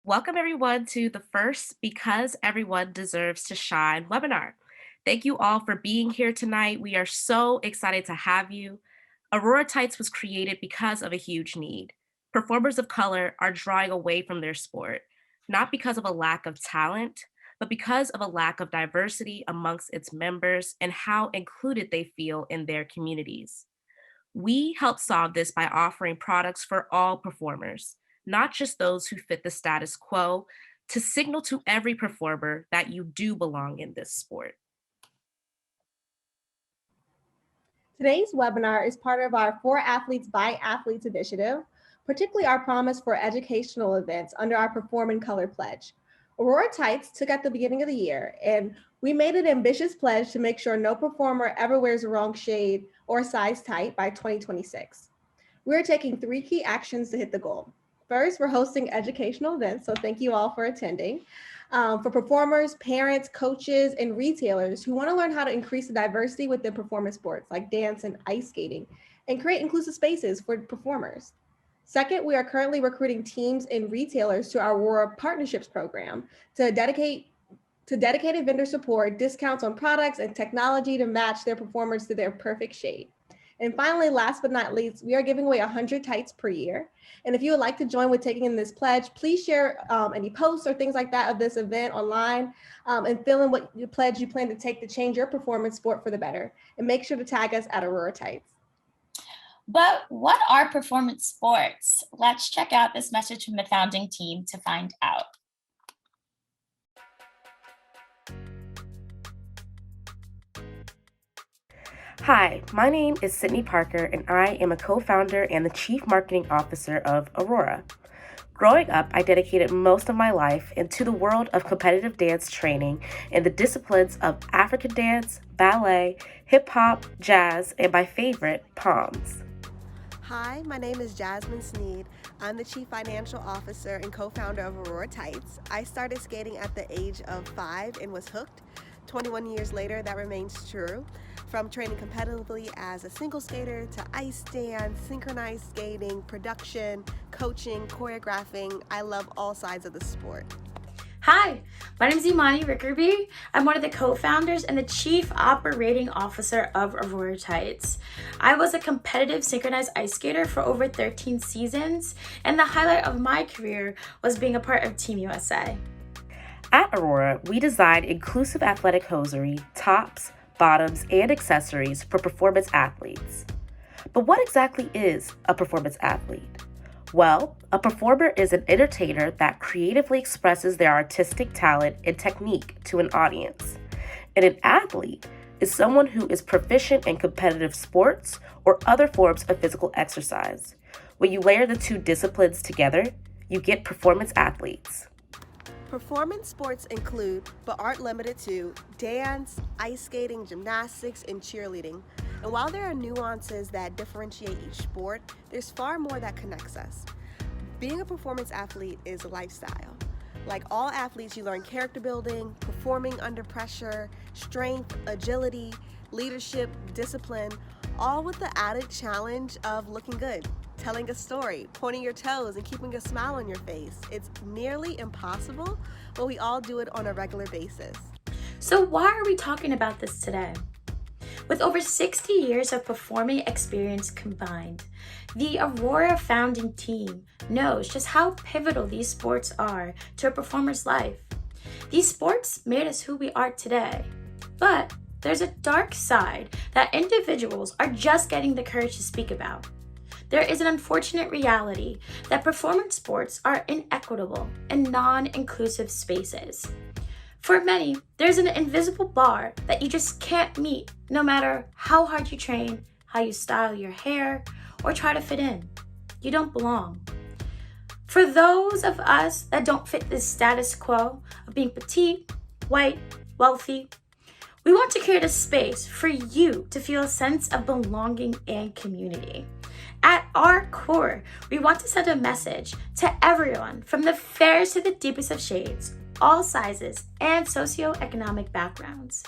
Welcome, everyone, to the first Because Everyone Deserves to Shine webinar. Thank you all for being here tonight. We are so excited to have you. Aurora Tights was created because of a huge need. Performers of color are drawing away from their sport, not because of a lack of talent, but because of a lack of diversity amongst its members and how included they feel in their communities. We help solve this by offering products for all performers, not just those who fit the status quo, to signal to every performer that you do belong in this sport. Today's webinar is part of our For Athletes by Athletes initiative, particularly our promise for educational events under our Perform in Color pledge. Aurora Tights took at the beginning of the year, and we made an ambitious pledge to make sure no performer ever wears the wrong shade or size tight by 2026. We're taking 3 key actions to hit the goal. First, we're hosting educational events, so thank you all for attending. For performers, parents, coaches, and retailers who want to learn how to increase the diversity within performance sports like dance and ice skating and create inclusive spaces for performers. Second, we are currently recruiting teams and retailers to our Aurora Partnerships program to dedicated vendor support, discounts on products, and technology to match their performers to their perfect shade. And finally, last but not least, we are giving away 100 tights per year. And if you would like to join with taking in this pledge, please share any posts or things like that of this event online and fill in what pledge you plan to take to change your performance sport for the better. And make sure to tag us at Aurora Tights. But what are performance sports? Let's check out this message from the founding team to find out. Hi, my name is Sydney Parker, and I am a co-founder and the Chief Marketing Officer of Aurora. Growing up, I dedicated most of my life into the world of competitive dance training in the disciplines of African dance, ballet, hip hop, jazz, and my favorite, POMs. Hi, my name is Jasmine Sneed. I'm the Chief Financial Officer and co-founder of Aurora Tights. I started skating at the age of 5 and was hooked. 21 years later, that remains true. From training competitively as a single skater to ice dance, synchronized skating, production, coaching, choreographing, I love all sides of the sport. Hi, my name is Imani Rickerby. I'm one of the co-founders and the Chief Operating Officer of Aurora Tights. I was a competitive synchronized ice skater for over 13 seasons, and the highlight of my career was being a part of Team USA. At Aurora, we design inclusive athletic hosiery, tops, bottoms, and accessories for performance athletes. But what exactly is a performance athlete? Well, a performer is an entertainer that creatively expresses their artistic talent and technique to an audience. And an athlete is someone who is proficient in competitive sports or other forms of physical exercise. When you layer the two disciplines together, you get performance athletes. Performance sports include, but aren't limited to, dance, ice skating, gymnastics, and cheerleading. And while there are nuances that differentiate each sport, there's far more that connects us. Being a performance athlete is a lifestyle. Like all athletes, you learn character building, performing under pressure, strength, agility, leadership, discipline, all with the added challenge of looking good, telling a story, pointing your toes, and keeping a smile on your face. It's nearly impossible, but we all do it on a regular basis. So why are we talking about this today? With over 60 years of performing experience combined, the Aurora founding team knows just how pivotal these sports are to a performer's life. These sports made us who we are today, but there's a dark side that individuals are just getting the courage to speak about. There is an unfortunate reality that performance sports are inequitable and non-inclusive spaces. For many, there's an invisible bar that you just can't meet no matter how hard you train, how you style your hair, or try to fit in. You don't belong. For those of us that don't fit this status quo of being petite, white, wealthy, we want to create a space for you to feel a sense of belonging and community. At our core, we want to send a message to everyone from the fairest to the deepest of shades, all sizes and socioeconomic backgrounds.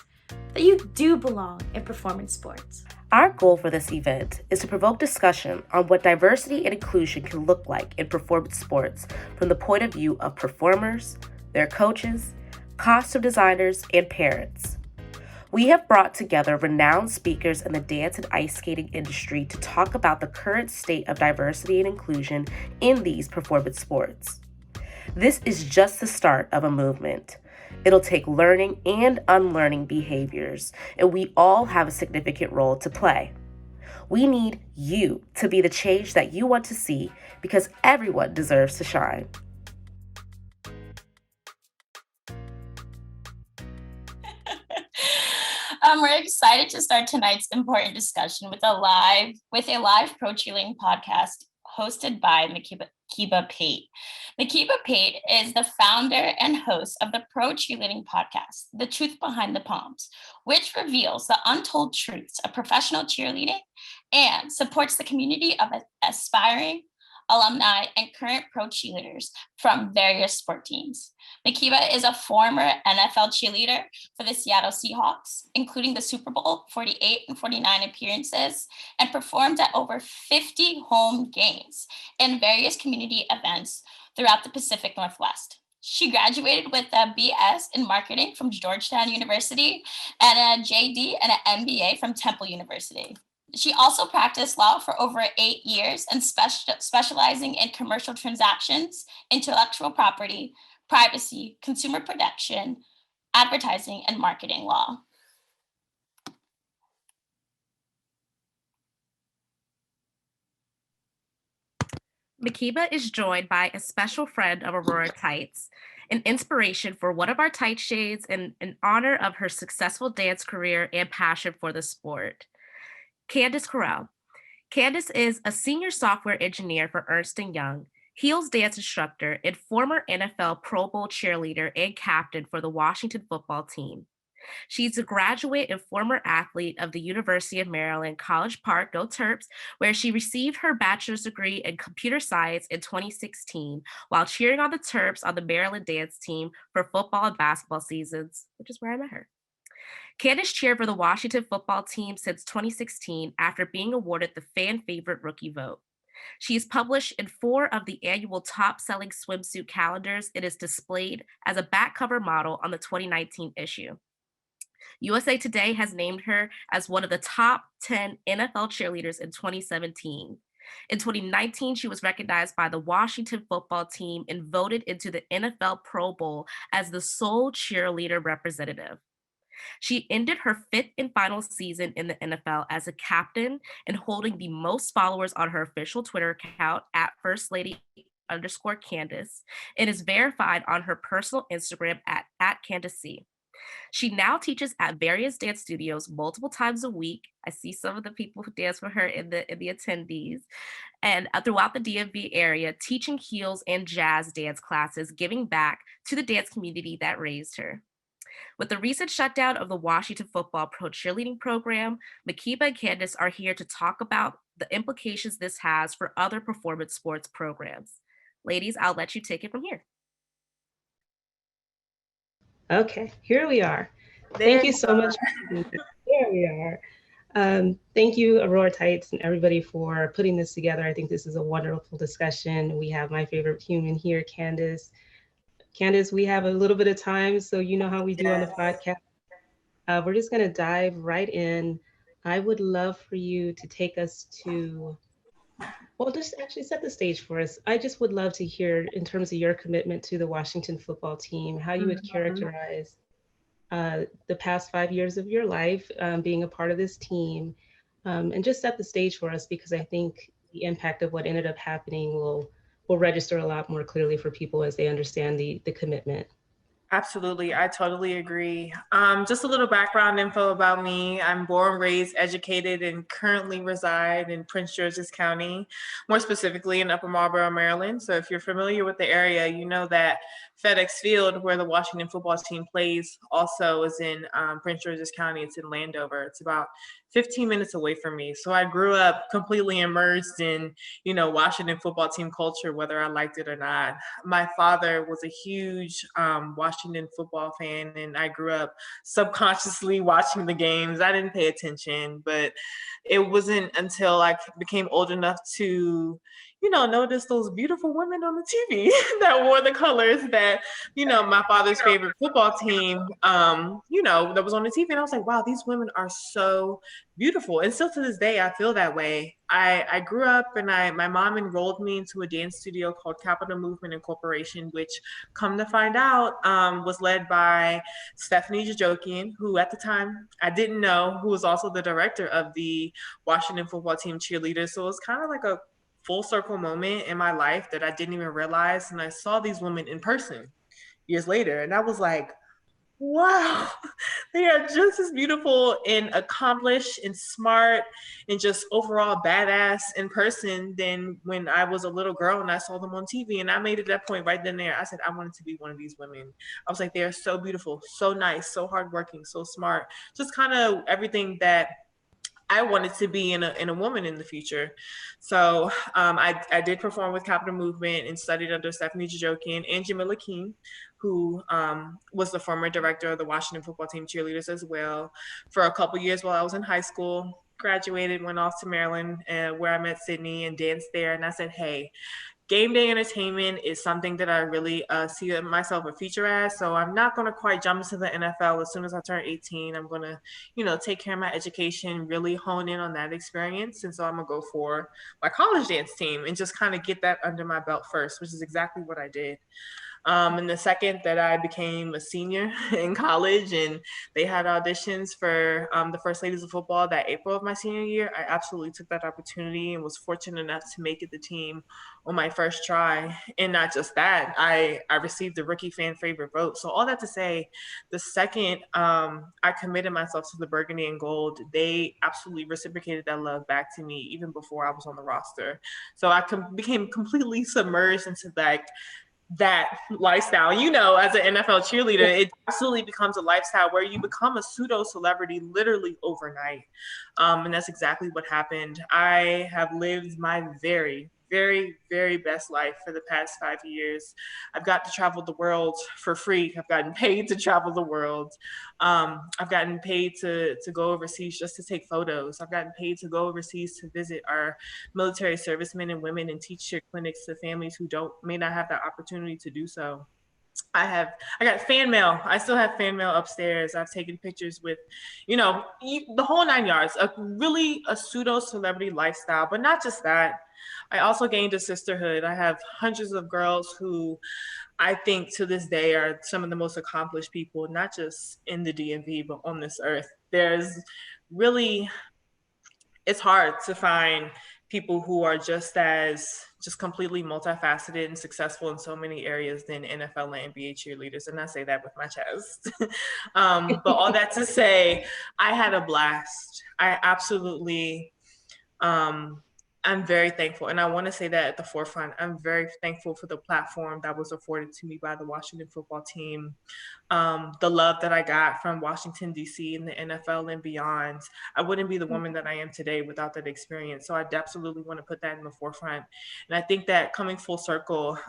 that you do belong in performance sports. Our goal for this event is to provoke discussion on what diversity and inclusion can look like in performance sports from the point of view of performers, their coaches, costume designers, and parents. We have brought together renowned speakers in the dance and ice skating industry to talk about the current state of diversity and inclusion in these performance sports. This is just the start of a movement. It'll take learning and unlearning behaviors, and we all have a significant role to play. We need you to be the change that you want to see because everyone deserves to shine. We're excited to start tonight's important discussion with a live pro cheerleading podcast hosted by Makiba Pate. Makiba Pate is the founder and host of the pro cheerleading podcast, The Truth Behind the Poms, which reveals the untold truths of professional cheerleading and supports the community of aspiring alumni and current pro cheerleaders from various sport teams. Makiba is a former NFL cheerleader for the Seattle Seahawks, including the Super Bowl 48 and 49 appearances, and performed at over 50 home games in various community events throughout the Pacific Northwest. She graduated with a BS in marketing from Georgetown University and a JD and an MBA from Temple University. She also practiced law for over 8 years and specializing in commercial transactions, intellectual property, privacy, consumer protection, advertising, and marketing law. Makiba is joined by a special friend of Aurora Tights, an inspiration for one of our tight shades, and in honor of her successful dance career and passion for the sport. Candace Corral. Candace is a senior software engineer for Ernst & Young, heels dance instructor, and former NFL Pro Bowl cheerleader and captain for the Washington football team. She's a graduate and former athlete of the University of Maryland, College Park, Go Terps, where she received her bachelor's degree in computer science in 2016 while cheering on the Terps on the Maryland dance team for football and basketball seasons, which is where I met her. Candace cheered for the Washington football team since 2016 after being awarded the fan favorite rookie vote. She is published in 4 of the annual top-selling swimsuit calendars and is displayed as a back cover model on the 2019 issue. USA Today has named her as one of the top 10 NFL cheerleaders in 2017. In 2019, she was recognized by the Washington football team and voted into the NFL Pro Bowl as the sole cheerleader representative. She ended her 5th and final season in the NFL as a captain and holding the most followers on her official Twitter account at First Lady _Candace and is verified on her personal Instagram at Candace C. She now teaches at various dance studios multiple times a week. I see some of the people who dance with her in the attendees, and throughout the DMV area, teaching heels and jazz dance classes, giving back to the dance community that raised her. With the recent shutdown of the Washington football pro cheerleading program, Makiba and Candace are here to talk about the implications this has for other performance sports programs. Ladies, I'll let you take it from here. Okay, here we are. Thank you so much. There we are. Thank you, Aurora Tights, and everybody for putting this together. I think this is a wonderful discussion. We have my favorite human here, Candace. Candace, we have a little bit of time, so you know how we do on the podcast. We're just going to dive right in. I would love for you to take us to, well, just actually set the stage for us. I just would love to hear, in terms of your commitment to the Washington football team, how you would characterize the past 5 years of your life being a part of this team, and just set the stage for us, because I think the impact of what ended up happening will register a lot more clearly for people as they understand the commitment. Absolutely, I totally agree. Just a little background info about me. I'm born, raised, educated, and currently reside in Prince George's County, more specifically in Upper Marlboro, Maryland. So if you're familiar with the area, you know that FedEx Field, where the Washington football team plays, also is in Prince George's County. It's in Landover. It's about 15 minutes away from me. So I grew up completely immersed in, Washington football team culture, whether I liked it or not. My father was a huge Washington football fan, and I grew up subconsciously watching the games. I didn't pay attention, but it wasn't until I became old enough to notice those beautiful women on the TV that wore the colors that, my father's favorite football team, that was on the TV. And I was like, wow, these women are so beautiful. And still to this day, I feel that way. I grew up and my mom enrolled me into a dance studio called Capital Movement Incorporation, which, come to find out, was led by Stephanie Jajokian, who at the time I didn't know, who was also the director of the Washington football team cheerleaders. So it was kind of like a full circle moment in my life that I didn't even realize. And I saw these women in person years later. And I was like, wow, they are just as beautiful and accomplished and smart and just overall badass in person than when I was a little girl and I saw them on TV. And I made it that point right then and there. I said, I wanted to be one of these women. I was like, they are so beautiful, so nice, so hardworking, so smart, just kind of everything that I wanted to be in a woman in the future. So I did perform with Capital Movement and studied under Stephanie Jajokian and Jamila King, who was the former director of the Washington football team cheerleaders as well, for a couple years while I was in high school. Graduated, went off to Maryland, where I met Sydney and danced there. And I said, hey, game day entertainment is something that I really see myself a future as. So I'm not going to quite jump into the NFL as soon as I turn 18. I'm going to, take care of my education, really hone in on that experience. And so I'm going to go for my college dance team and just kind of get that under my belt first, which is exactly what I did. And the second that I became a senior in college and they had auditions for the First Ladies of Football that April of my senior year, I absolutely took that opportunity and was fortunate enough to make it the team on my first try. And not just that, I received the rookie fan favorite vote. So all that to say, the second I committed myself to the Burgundy and Gold, they absolutely reciprocated that love back to me even before I was on the roster. So I became completely submerged into that lifestyle. As an NFL cheerleader, it absolutely becomes a lifestyle where you become a pseudo celebrity literally overnight. And that's exactly what happened. I have lived my very, very, very best life for the past 5 years. I've got to travel the world for free. I've gotten paid to travel the world. I've gotten paid to go overseas just to take photos. I've gotten paid to go overseas to visit our military servicemen and women and teach cheer clinics to families who may not have that opportunity to do so. I got fan mail. I still have fan mail upstairs. I've taken pictures with, the whole 9 yards, a pseudo celebrity lifestyle, but not just that. I also gained a sisterhood. I have hundreds of girls who I think to this day are some of the most accomplished people, not just in the DMV, but on this earth. It's hard to find people who are just completely multifaceted and successful in so many areas than NFL and NBA cheerleaders. And I say that with my chest. But all that to say, I had a blast. I absolutely, I'm very thankful. And I want to say that at the forefront, I'm very thankful for the platform that was afforded to me by the Washington football team. The love that I got from Washington, D.C. and the NFL and beyond. I wouldn't be the woman that I am today without that experience. So I absolutely want to put that in the forefront. And I think that coming full circle,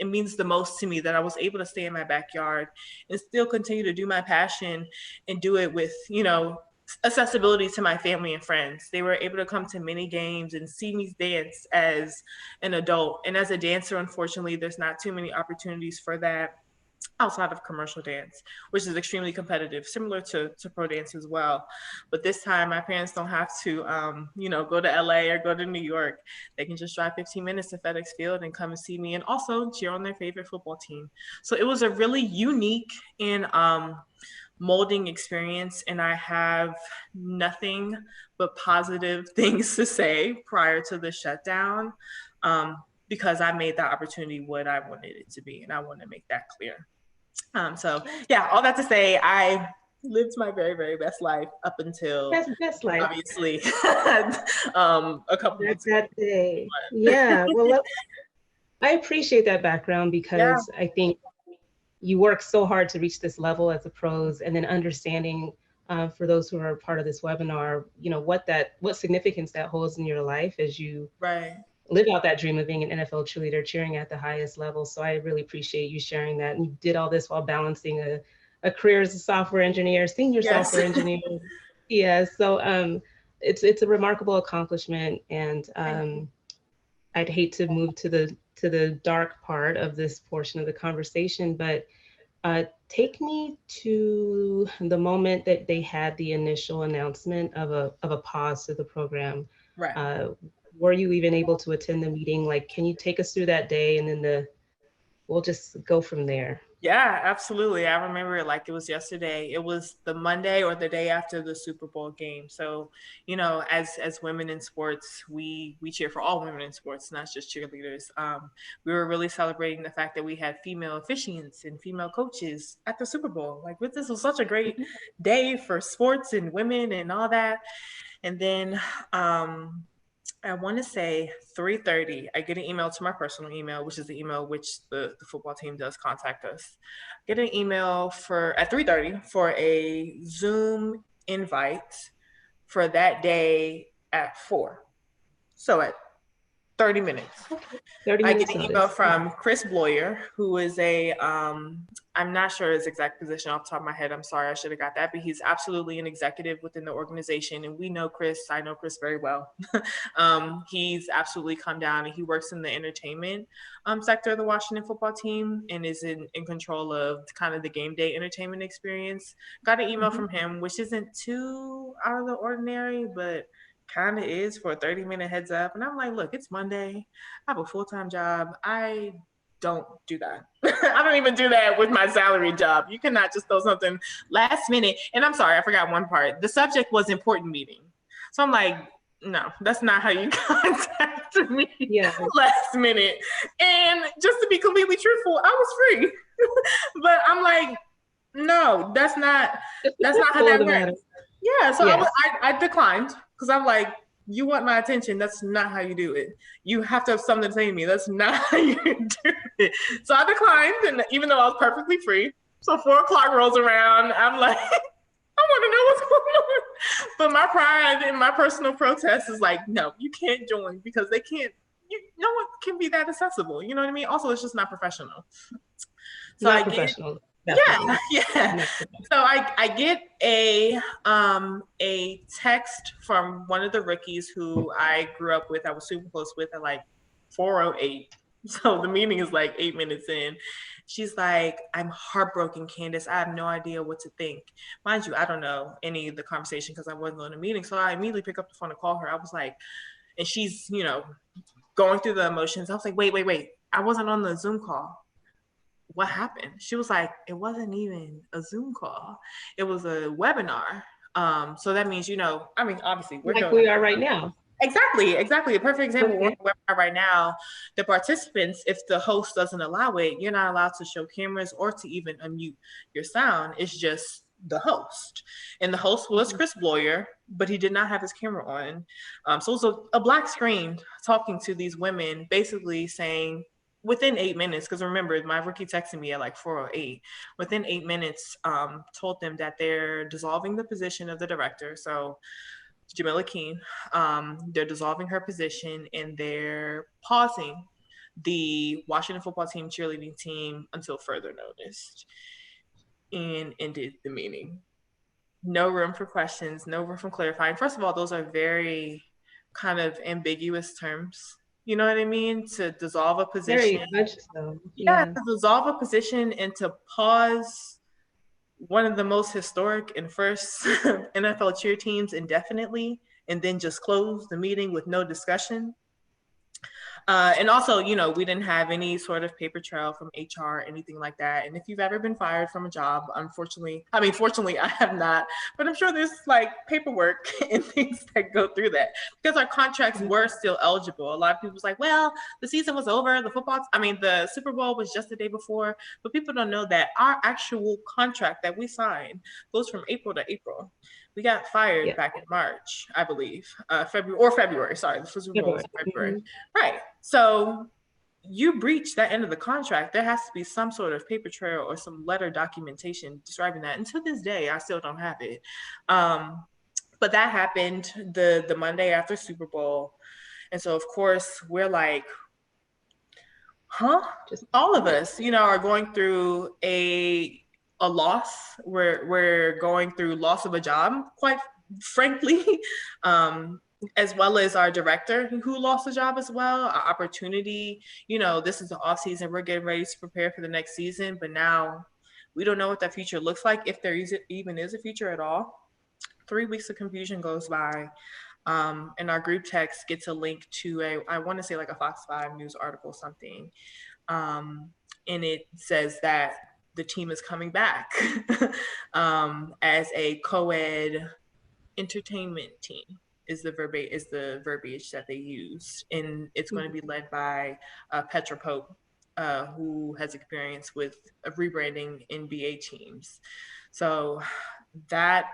it means the most to me that I was able to stay in my backyard and still continue to do my passion and do it with, accessibility to my family and friends. They were able to come to many games and see me dance as an adult. And as a dancer, unfortunately, there's not too many opportunities for that outside of commercial dance, which is extremely competitive, similar to pro dance as well. But this time, my parents don't have to, go to LA or go to New York. They can just drive 15 minutes to FedEx Field and come and see me and also cheer on their favorite football team. So it was a really unique and molding experience, and I have nothing but positive things to say prior to the shutdown, because I made that opportunity what I wanted it to be, and I want to make that clear. So yeah, all that to say, I lived my very, very best life up until best life, obviously a couple of that day. Yeah, well, I appreciate that background because I think you work so hard to reach this level as a pros, and then understanding for those who are part of this webinar, what significance that holds in your life as you Right. live out that dream of being an NFL cheerleader, cheering at the highest level. So I really appreciate you sharing that. And you did all this while balancing a career as a software engineer, senior Yes. software engineer. Yeah, so it's a remarkable accomplishment, and I'd hate to move to the dark part of this portion of the conversation, but take me to the moment that they had the initial announcement of a pause to the program. Right. Were you even able to attend the meeting? Like, can you take us through that day, and then we'll just go from there. Yeah, absolutely. I remember it like it was yesterday. It was the Monday or the day after the Super Bowl game. So, as women in sports, we cheer for all women in sports, not just cheerleaders. We were really celebrating the fact that we had female officiants and female coaches at the Super Bowl. Like, this was such a great day for sports and women and all that. And then I want to say 3:30, I get an email to my personal email, which is the email which the football team does contact us. Get an email at 3:30 for a Zoom invite for that day at 4. So at 30 minutes. 30 I minutes get an notice. email from Chris Bloyer, who is I'm not sure his exact position off the top of my head. I'm sorry, I should have got that, but he's absolutely an executive within the organization. And we know Chris, I know Chris very well. He's absolutely come down, and he works in the entertainment sector of the Washington football team and is in control of kind of the game day entertainment experience. Got an email from him, which isn't too out of the ordinary, but kind of is, for a 30-minute heads up. And I'm like, look, it's Monday. I have a full-time job. I don't do that. I don't even do that with my salary job. You cannot just throw something last minute. And I'm sorry, I forgot one part. The subject was important meeting. So I'm like, no, that's not how you contact me last minute. And just to be completely truthful, I was free. But I'm like, no, that's not how that works. Yeah, so yes. I declined, because I'm like, you want my attention, that's not how you do it. You have to have something to say to me. That's not how you do it. So I declined, and even though I was perfectly free. So 4:00 rolls around, I'm like, I want to know what's going on. But my pride and my personal protest is like, no, you can't join, because they can't, no one can be that accessible. You know what I mean? Also, it's just not professional. So not professional. Yeah. So I get a text from one of the rookies who I grew up with. I was super close with at like 4:08. So the meeting is like 8 minutes in. She's like, I'm heartbroken, Candace. I have no idea what to think. Mind you, I don't know any of the conversation because I wasn't on the meeting. So I immediately pick up the phone and call her. I was like, and she's, going through the emotions. I was like, wait. I wasn't on the Zoom call. What happened? She was like, it wasn't even a Zoom call. It was a webinar. So that means, obviously we're like we are right now. Exactly. A perfect example. We're on a webinar right now. The participants, if the host doesn't allow it, you're not allowed to show cameras or to even unmute your sound. It's just the host. And the host was Chris Bloyer, but he did not have his camera on. So it was a black screen talking to these women, basically saying, within 8 minutes, because remember, my rookie texted me at like 4:08. Within 8 minutes, told them that they're dissolving the position of the director. So Jamila Keene, they're dissolving her position, and they're pausing the Washington football team cheerleading team until further notice, and ended the meeting. No room for questions, no room for clarifying. First of all, those are very kind of ambiguous terms. You know what I mean? To dissolve a position. Very much so. Yeah, to dissolve a position and to pause one of the most historic and first NFL cheer teams indefinitely, and then just close the meeting with no discussion. And also, we didn't have any sort of paper trail from HR, anything like that. And if you've ever been fired from a job, fortunately I have not, but I'm sure there's like paperwork and things that go through that, because our contracts were still eligible. A lot of people was like, well, the season was over. The Super Bowl was just the day before, but people don't know that our actual contract that we signed goes from April to April. We got fired back in March, I believe, February. Sorry, the Super Bowl was in February. Right. So, you breach that end of the contract, there has to be some sort of paper trail or some letter documentation describing that. And to this day, I still don't have it. But that happened the Monday after Super Bowl. And so, of course, we're like, huh? Just all of us, are going through a loss. We're going through loss of a job, quite frankly. As well as our director who lost a job as well, our opportunity. This is the off season. We're getting ready to prepare for the next season, but now we don't know what that future looks like, if there even is a future at all. 3 weeks of confusion goes by, and our group text gets a link to I want to say like a Fox 5 News article, something, and it says that the team is coming back as a co-ed entertainment team. Is the verbiage that they use, and it's going to be led by Petra Pope, who has experience with rebranding NBA teams. So that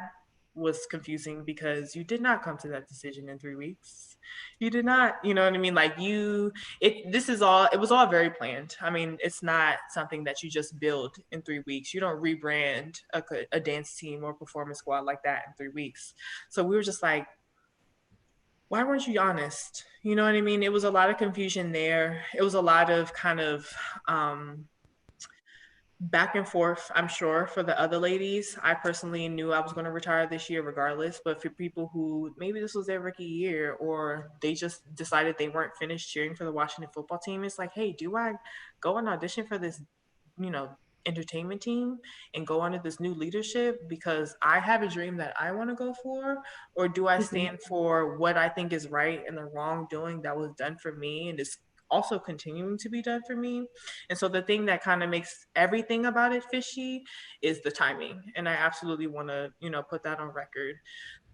was confusing because you did not come to that decision in 3 weeks. You did not, you know what I mean? Like it was all very planned. I mean, it's not something that you just build in 3 weeks. You don't rebrand a dance team or performance squad like that in 3 weeks. So we were just like, why weren't you honest? You know what I mean? It was a lot of confusion there. It was a lot of kind of back and forth, I'm sure, for the other ladies. I personally knew I was going to retire this year regardless, but for people who maybe this was their rookie year, or they just decided they weren't finished cheering for the Washington football team, it's like, hey, do I go and audition for this, entertainment team and go under this new leadership because I have a dream that I want to go for, or do I stand for what I think is right and the wrongdoing that was done for me and is also continuing to be done for me? And so the thing that kind of makes everything about it fishy is the timing, and I absolutely want to put that on record.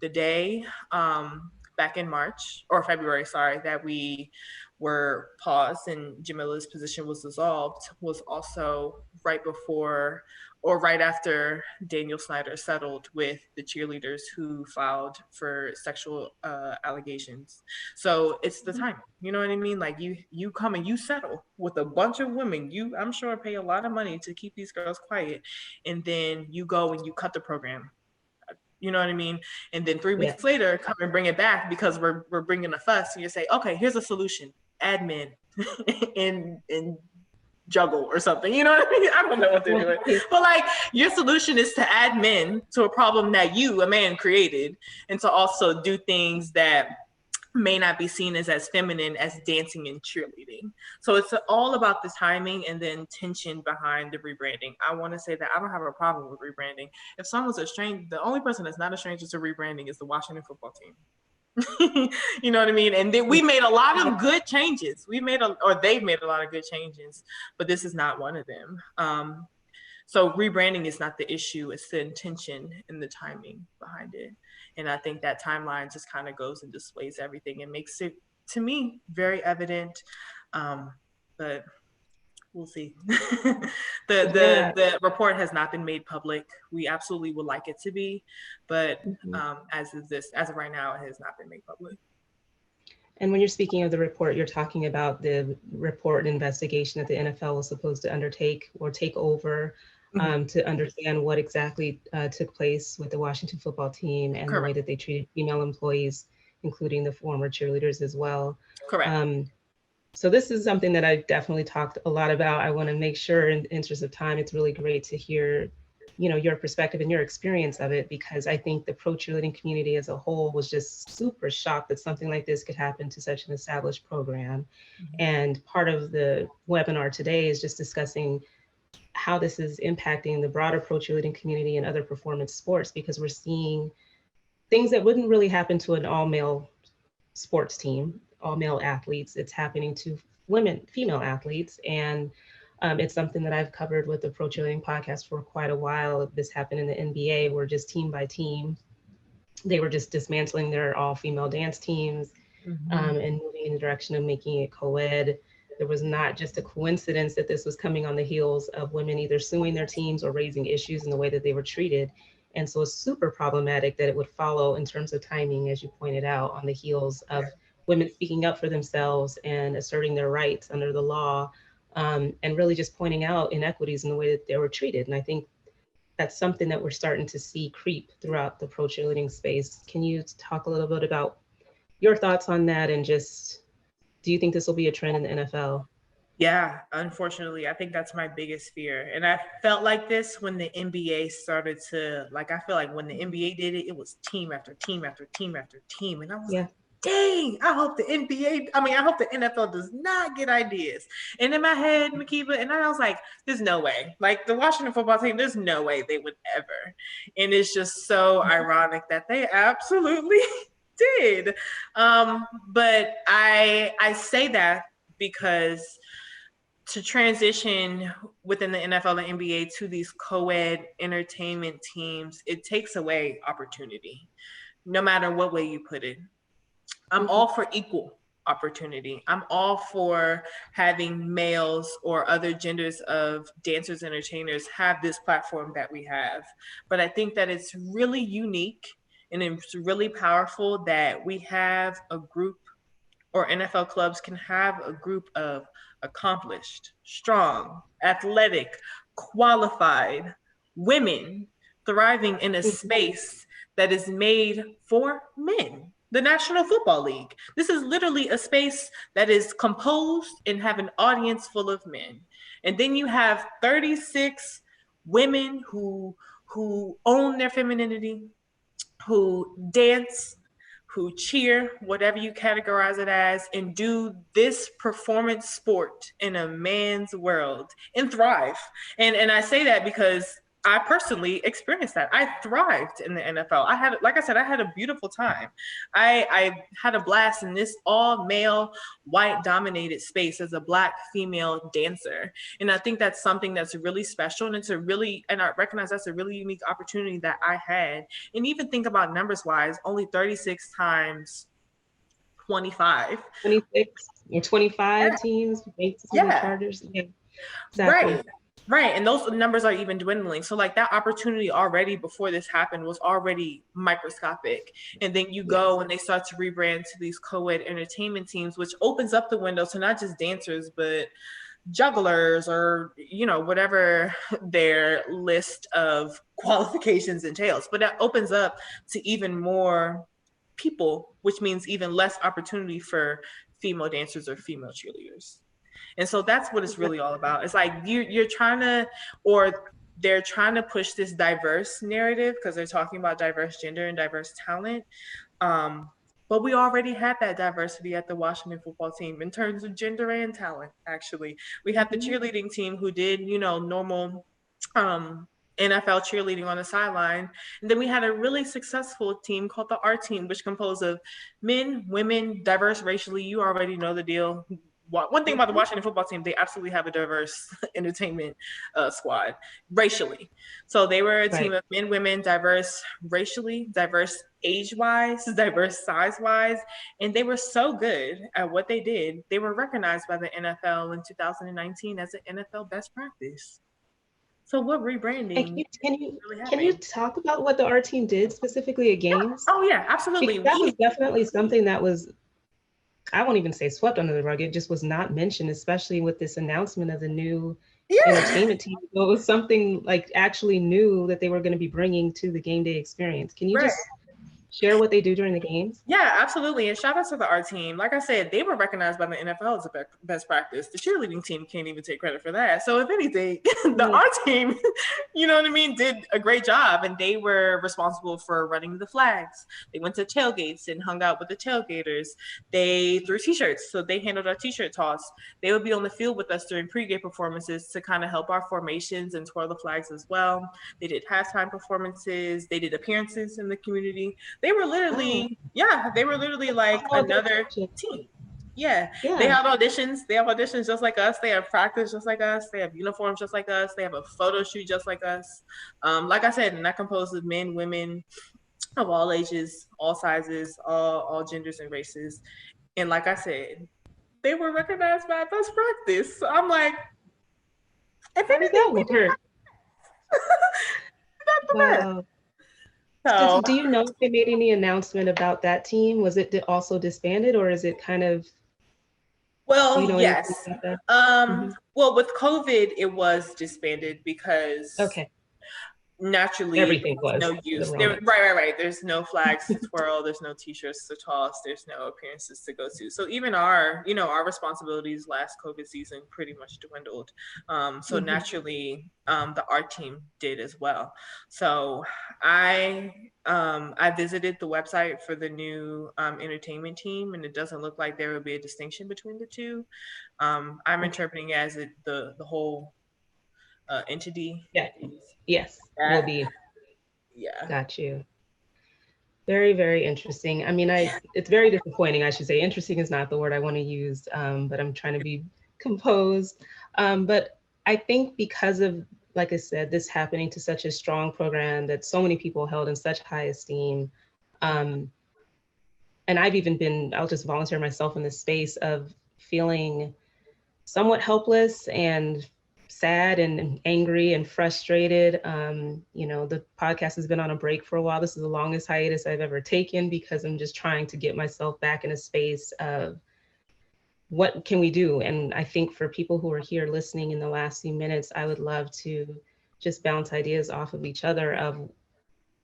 The day back in March or February, sorry, that we were paused and Jamila's position was dissolved was also right before or right after Daniel Snyder settled with the cheerleaders who filed for sexual allegations. So it's the time, you know what I mean? Like you come and you settle with a bunch of women, I'm sure pay a lot of money to keep these girls quiet, and then you go and you cut the program. You know what I mean? And then 3 weeks later, come and bring it back because we're bringing a fuss. And you say, okay, here's a solution: admin and juggle or something. You know what I mean? I don't know what they're doing. But like, your solution is to add men to a problem that you, a man, created, and to also do things that may not be seen as feminine as dancing and cheerleading. So it's all about the timing and the intention behind the rebranding. I want to say that I don't have a problem with rebranding. If someone's a stranger, the only person that's not a stranger to rebranding is the Washington football team. You know what I mean? And then we made a lot of good changes. They've made a lot of good changes, but this is not one of them. So rebranding is not the issue. It's the intention and the timing behind it. And I think that timeline just kind of goes and displays everything and makes it, to me, very evident. But we'll see. The report has not been made public. We absolutely would like it to be, but as of right now, it has not been made public. And when you're speaking of the report, you're talking about the report and investigation that the NFL was supposed to undertake or take over to understand what exactly took place with the Washington football team and the way that they treated female employees, including the former cheerleaders as well. Correct. So this is something that I definitely talked a lot about. I want to make sure, in the interest of time, it's really great to hear, your perspective and your experience of it, because I think the pro cheerleading community as a whole was just super shocked that something like this could happen to such an established program. And part of the webinar today is just discussing how this is impacting the broader pro cheerleading community and other performance sports, because we're seeing things that wouldn't really happen to an all-male sports team, all-male athletes. It's happening to female athletes. And it's something that I've covered with the Pro Cheerleading podcast for quite a while. This happened in the NBA, where just team by team, they were just dismantling their all-female dance teams and moving in the direction of making it co-ed. There was not just a coincidence that this was coming on the heels of women either suing their teams or raising issues in the way that they were treated. And so it's super problematic that it would follow in terms of timing, as you pointed out, on the heels of women speaking up for themselves and asserting their rights under the law, and really just pointing out inequities in the way that they were treated. And I think that's something that we're starting to see creep throughout the pro cheerleading space. Can you talk a little bit about your thoughts on that, and just, do you think this will be a trend in the NFL? Yeah, unfortunately, I think that's my biggest fear. And I felt like this when the NBA started to, like, I feel like when the NBA did it, it was team after team after team after team. And I was like, dang, I hope the I hope the NFL does not get ideas. And in my head, Makiba, and I was like, there's no way. Like, the Washington football team, there's no way they would ever. And it's just so ironic that they absolutely did. But I say that because to transition within the NFL and NBA to these co-ed entertainment teams, it takes away opportunity, no matter what way you put it. I'm all for equal opportunity. I'm all for having males or other genders of dancers, entertainers have this platform that we have. But I think that it's really unique and it's really powerful that we have a group, or NFL clubs can have a group of accomplished, strong, athletic, qualified women thriving in a space that is made for men. The National Football League. This is literally a space that is composed and have an audience full of men. And then you have 36 women who own their femininity, who dance, who cheer, whatever you categorize it as, and do this performance sport in a man's world and thrive. And I say that because I personally experienced that. I thrived in the NFL. I had a beautiful time. I had a blast in this all male, white dominated space as a Black female dancer. And I think that's something that's really special. And I recognize that's a really unique opportunity that I had. And even think about numbers wise, only 36 times 25. 26 or 25 teams, Chargers. Yeah, exactly. Right. And those numbers are even dwindling. So like that opportunity already before this happened was already microscopic. And then you go and they start to rebrand to these co-ed entertainment teams, which opens up the window to not just dancers, but jugglers or, whatever their list of qualifications entails. But that opens up to even more people, which means even less opportunity for female dancers or female cheerleaders. And so that's what it's really all about. It's like you're trying to, or they're trying to push this diverse narrative because they're talking about diverse gender and diverse talent. But we already had that diversity at the Washington football team in terms of gender and talent, actually. We had the cheerleading team who did, normal NFL cheerleading on the sideline. And then we had a really successful team called the Art Team, which composed of men, women, diverse racially. You already know the deal. One thing about the Washington football team, they absolutely have a diverse entertainment squad racially. So they were a team of men, women, diverse racially, diverse age-wise, diverse size-wise, and they were so good at what they did. They were recognized by the NFL in 2019 as an NFL best practice. So what rebranding? Can you talk about what the Art Team did specifically at games? Oh yeah, absolutely. Because that was definitely something that was, I won't even say swept under the rug. It just was not mentioned, especially with this announcement of the new entertainment team. So it was something like actually new that they were going to be bringing to the game day experience. Can you just share what they do during the games? Yeah, absolutely. And shout out to the Art Team. Like I said, they were recognized by the NFL as a best practice. The cheerleading team can't even take credit for that. So if anything, the Art Team, did a great job. And they were responsible for running the flags. They went to tailgates and hung out with the tailgaters. They threw t-shirts. So they handled our t-shirt toss. They would be on the field with us during pregame performances to kind of help our formations and twirl the flags as well. They did halftime performances. They did appearances in the community. They were literally, like another team. Yeah. They have auditions. They have auditions just like us. They have practice just like us. They have uniforms just like us. They have a photo shoot just like us. Like I said, and that composed of men, women of all ages, all sizes, all genders and races. And like I said, they were recognized by best practice. So I'm like, if anything, that would hurt. Wow. So do you know if they made any announcement about that team? Was it also disbanded, or is it kind of, do well, you know anything yes. about that? Well, with COVID, it was disbanded because Okay, naturally everything there was was no the use there. Rona. Right. There's no flags to twirl, there's no t-shirts to toss, there's no appearances to go to. So even our responsibilities last COVID season pretty much dwindled. So naturally the art team did as well. So I visited the website for the new entertainment team, and it doesn't look like there will be a distinction between the two. I'm interpreting as the whole entity. Yeah, yes, will That, be. yeah. Got you. Very, very interesting. I mean, it's very disappointing, I should say. Interesting is not the word I want to use, but I'm trying to be composed. But I think because of, like I said, this happening to such a strong program that so many people held in such high esteem, and I've even been, I'll just volunteer myself in this space of feeling somewhat helpless and sad and angry and frustrated. The podcast has been on a break for a while. This is the longest hiatus I've ever taken because I'm just trying to get myself back in a space of what can we do? And I think for people who are here listening in the last few minutes, I would love to just bounce ideas off of each other of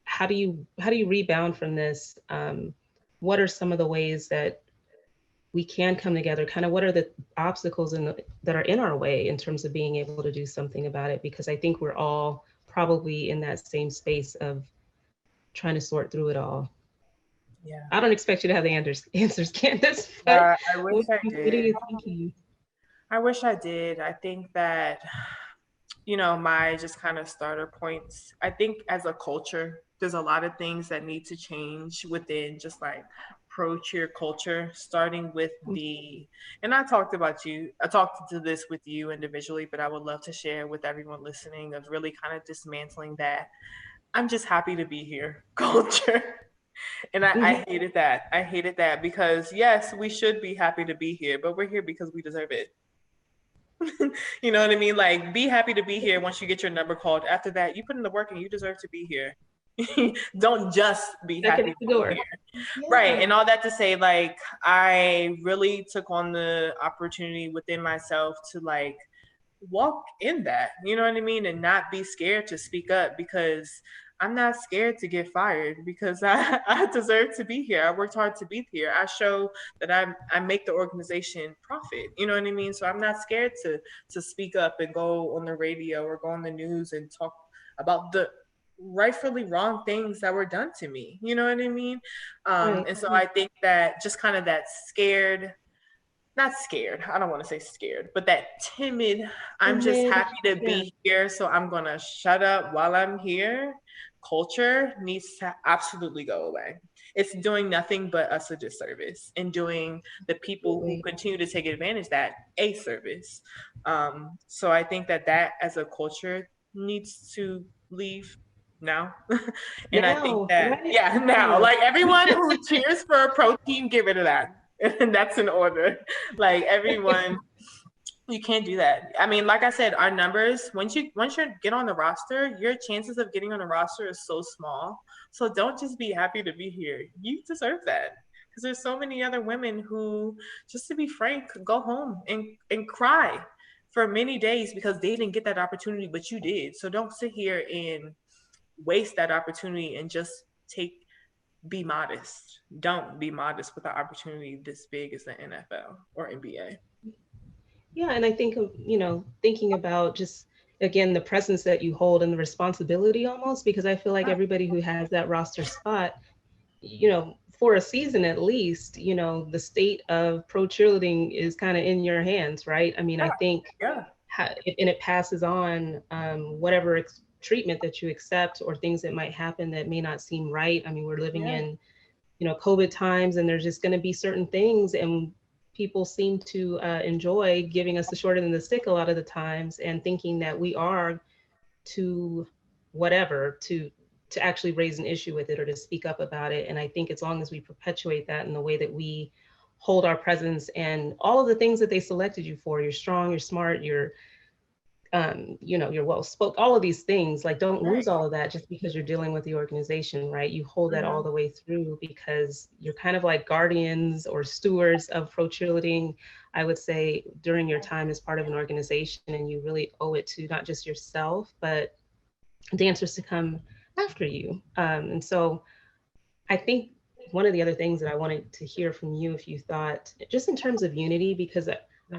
how do you rebound from this? What are some of the ways that we can come together? Kind of what are the obstacles that are in our way in terms of being able to do something about it? Because I think we're all probably in that same space of trying to sort through it all. Yeah. I don't expect you to have the answers, Candace, but I wish I did. What are you thinking? I wish I did. I think that, my just kind of starter points, I think as a culture, there's a lot of things that need to change within just like pro-cheer culture, starting with and I talked to this with you individually, but I would love to share with everyone listening of really kind of dismantling that I'm just happy to be here culture. And I hated that. I hated that because yes, we should be happy to be here, but we're here because we deserve it. You know what I mean? Like, be happy to be here once you get your number called. After that, you put in the work and you deserve to be here. Don't just be happy to be here. Yeah. Right. And all that to say, like, I really took on the opportunity within myself to like walk in that, you know what I mean? And not be scared to speak up because I'm not scared to get fired because I deserve to be here. I worked hard to be here. I show that I make the organization profit. You know what I mean? So I'm not scared to speak up and go on the radio or go on the news and talk about the rightfully wrong things that were done to me. You know what I mean? Right. And so I think that just kind of that not scared, I don't want to say scared, but that timid, I'm just happy to be here, so I'm going to shut up while I'm here, culture needs to absolutely go away. It's doing nothing but us a disservice and doing the people who continue to take advantage of that a service. So I think that as a culture needs to leave now. And now, I think that, right? yeah, now, like everyone who cheers for a pro team, get rid of that. And that's an order. Like everyone, you can't do that. I mean, like I said, our numbers, once you get on the roster, your chances of getting on the roster is so small. So don't just be happy to be here. You deserve that. Because there's so many other women who, just to be frank, go home and cry for many days because they didn't get that opportunity, but you did. So don't sit here and waste that opportunity and just be modest. Don't be modest with an opportunity this big as the NFL or NBA. Yeah, and I think of, thinking about just, again, the presence that you hold and the responsibility almost, because I feel like everybody who has that roster spot, for a season at least, the state of pro cheerleading is kind of in your hands, right? I mean, I think, and it passes on whatever treatment that you accept or things that might happen that may not seem right. I mean, we're living in, COVID times, and there's just going to be certain things, and people seem to enjoy giving us the short end of the stick a lot of the times and thinking that we are to actually raise an issue with it or to speak up about it. And I think as long as we perpetuate that in the way that we hold our presence and all of the things that they selected you for, you're strong, you're smart, you're you're well spoke, all of these things, like don't lose Right. all of that just because you're dealing with the organization, right? You hold that all the way through because you're kind of like guardians or stewards of pro cheerleading, I would say, during your time as part of an organization, and you really owe it to not just yourself, but dancers to come after you. And so I think one of the other things that I wanted to hear from you, if you thought, just in terms of unity, because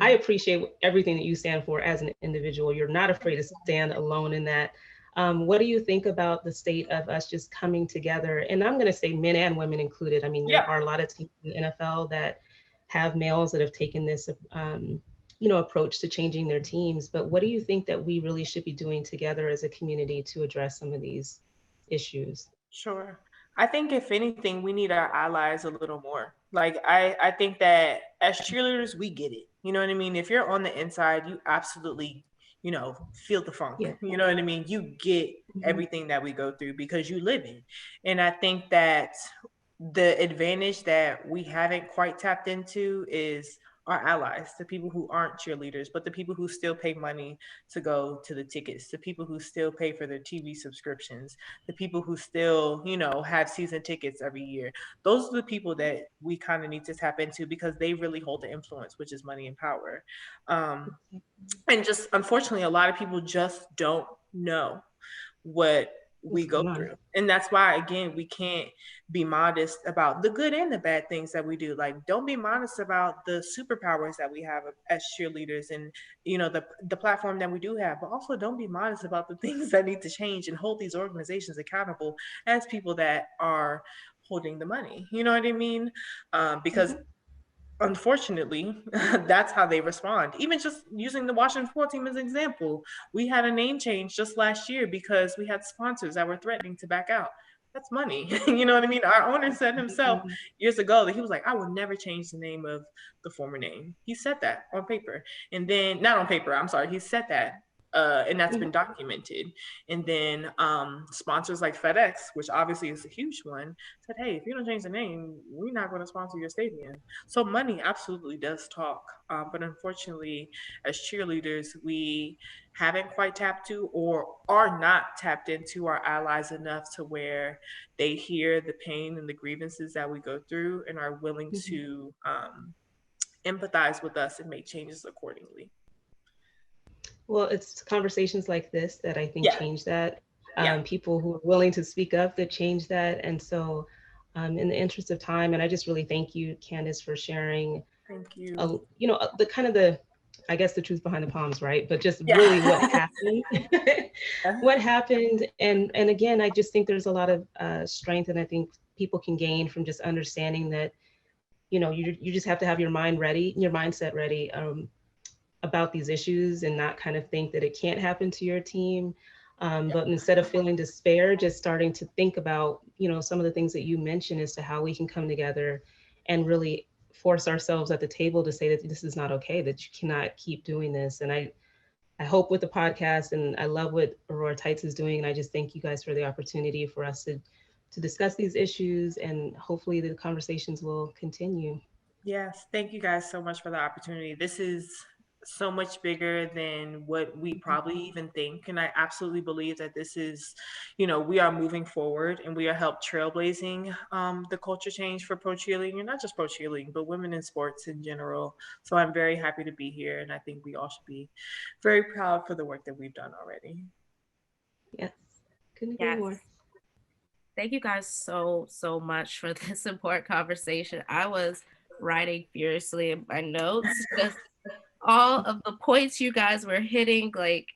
I appreciate everything that you stand for as an individual. You're not afraid to stand alone in that. What do you think about the state of us just coming together? And I'm going to say men and women included. I mean, there are a lot of teams in the NFL that have males that have taken this, approach to changing their teams. But what do you think that we really should be doing together as a community to address some of these issues? Sure. I think if anything, we need our allies a little more. Like I think that as cheerleaders, we get it. You know what I mean? If you're on the inside, you absolutely, feel the funk. Yeah. You know what I mean? You get everything that we go through because you live it. And I think that the advantage that we haven't quite tapped into is our allies, the people who aren't cheerleaders, but the people who still pay money to go to the tickets, the people who still pay for their TV subscriptions, the people who still, have season tickets every year. Those are the people that we kind of need to tap into because they really hold the influence, which is money and power. And just unfortunately, a lot of people just don't know what we go through. And that's why, again, we can't be modest about the good and the bad things that we do. Like, don't be modest about the superpowers that we have as cheerleaders and, the platform that we do have, but also don't be modest about the things that need to change and hold these organizations accountable as people that are holding the money. You know what I mean? Because unfortunately, that's how they respond. Even just using the Washington football team as an example, we had a name change just last year because we had sponsors that were threatening to back out. That's money. You know what I mean? Our owner said himself years ago that he was like, I will never change the name of the former name. He said that on paper. And then, not on paper, I'm sorry, he said that. And that's been documented. And then sponsors like FedEx, which obviously is a huge one, said, hey, if you don't change the name, we're not going to sponsor your stadium. So money absolutely does talk. But unfortunately, as cheerleaders, we haven't quite tapped to or are not tapped into our allies enough to where they hear the pain and the grievances that we go through and are willing to empathize with us and make changes accordingly. Well, it's conversations like this that I think change that. People who are willing to speak up that change that. And so in the interest of time, and I just really thank you, Candace, for sharing, thank you. The kind of the, I guess, the truth behind the palms, right? But just really what happened, what happened. And again, I just think there's a lot of strength, and I think people can gain from just understanding that, you just have to have your mind ready, your mindset ready about these issues, and not kind of think that it can't happen to your team. But instead of feeling despair, just starting to think about, some of the things that you mentioned as to how we can come together and really force ourselves at the table to say that this is not okay, that you cannot keep doing this. And I hope with the podcast, and I love what Aurora Tights is doing, and I just thank you guys for the opportunity for us to discuss these issues, and hopefully the conversations will continue. Yes, thank you guys so much for the opportunity. This is so much bigger than what we probably even think. And I absolutely believe that this is, we are moving forward and we are trailblazing the culture change for pro cheerleading, and not just pro cheerleading, but women in sports in general. So I'm very happy to be here. And I think we all should be very proud for the work that we've done already. Yes, couldn't agree more. Thank you guys so much for this important conversation. I was writing furiously in my notes, just all of the points you guys were hitting. Like,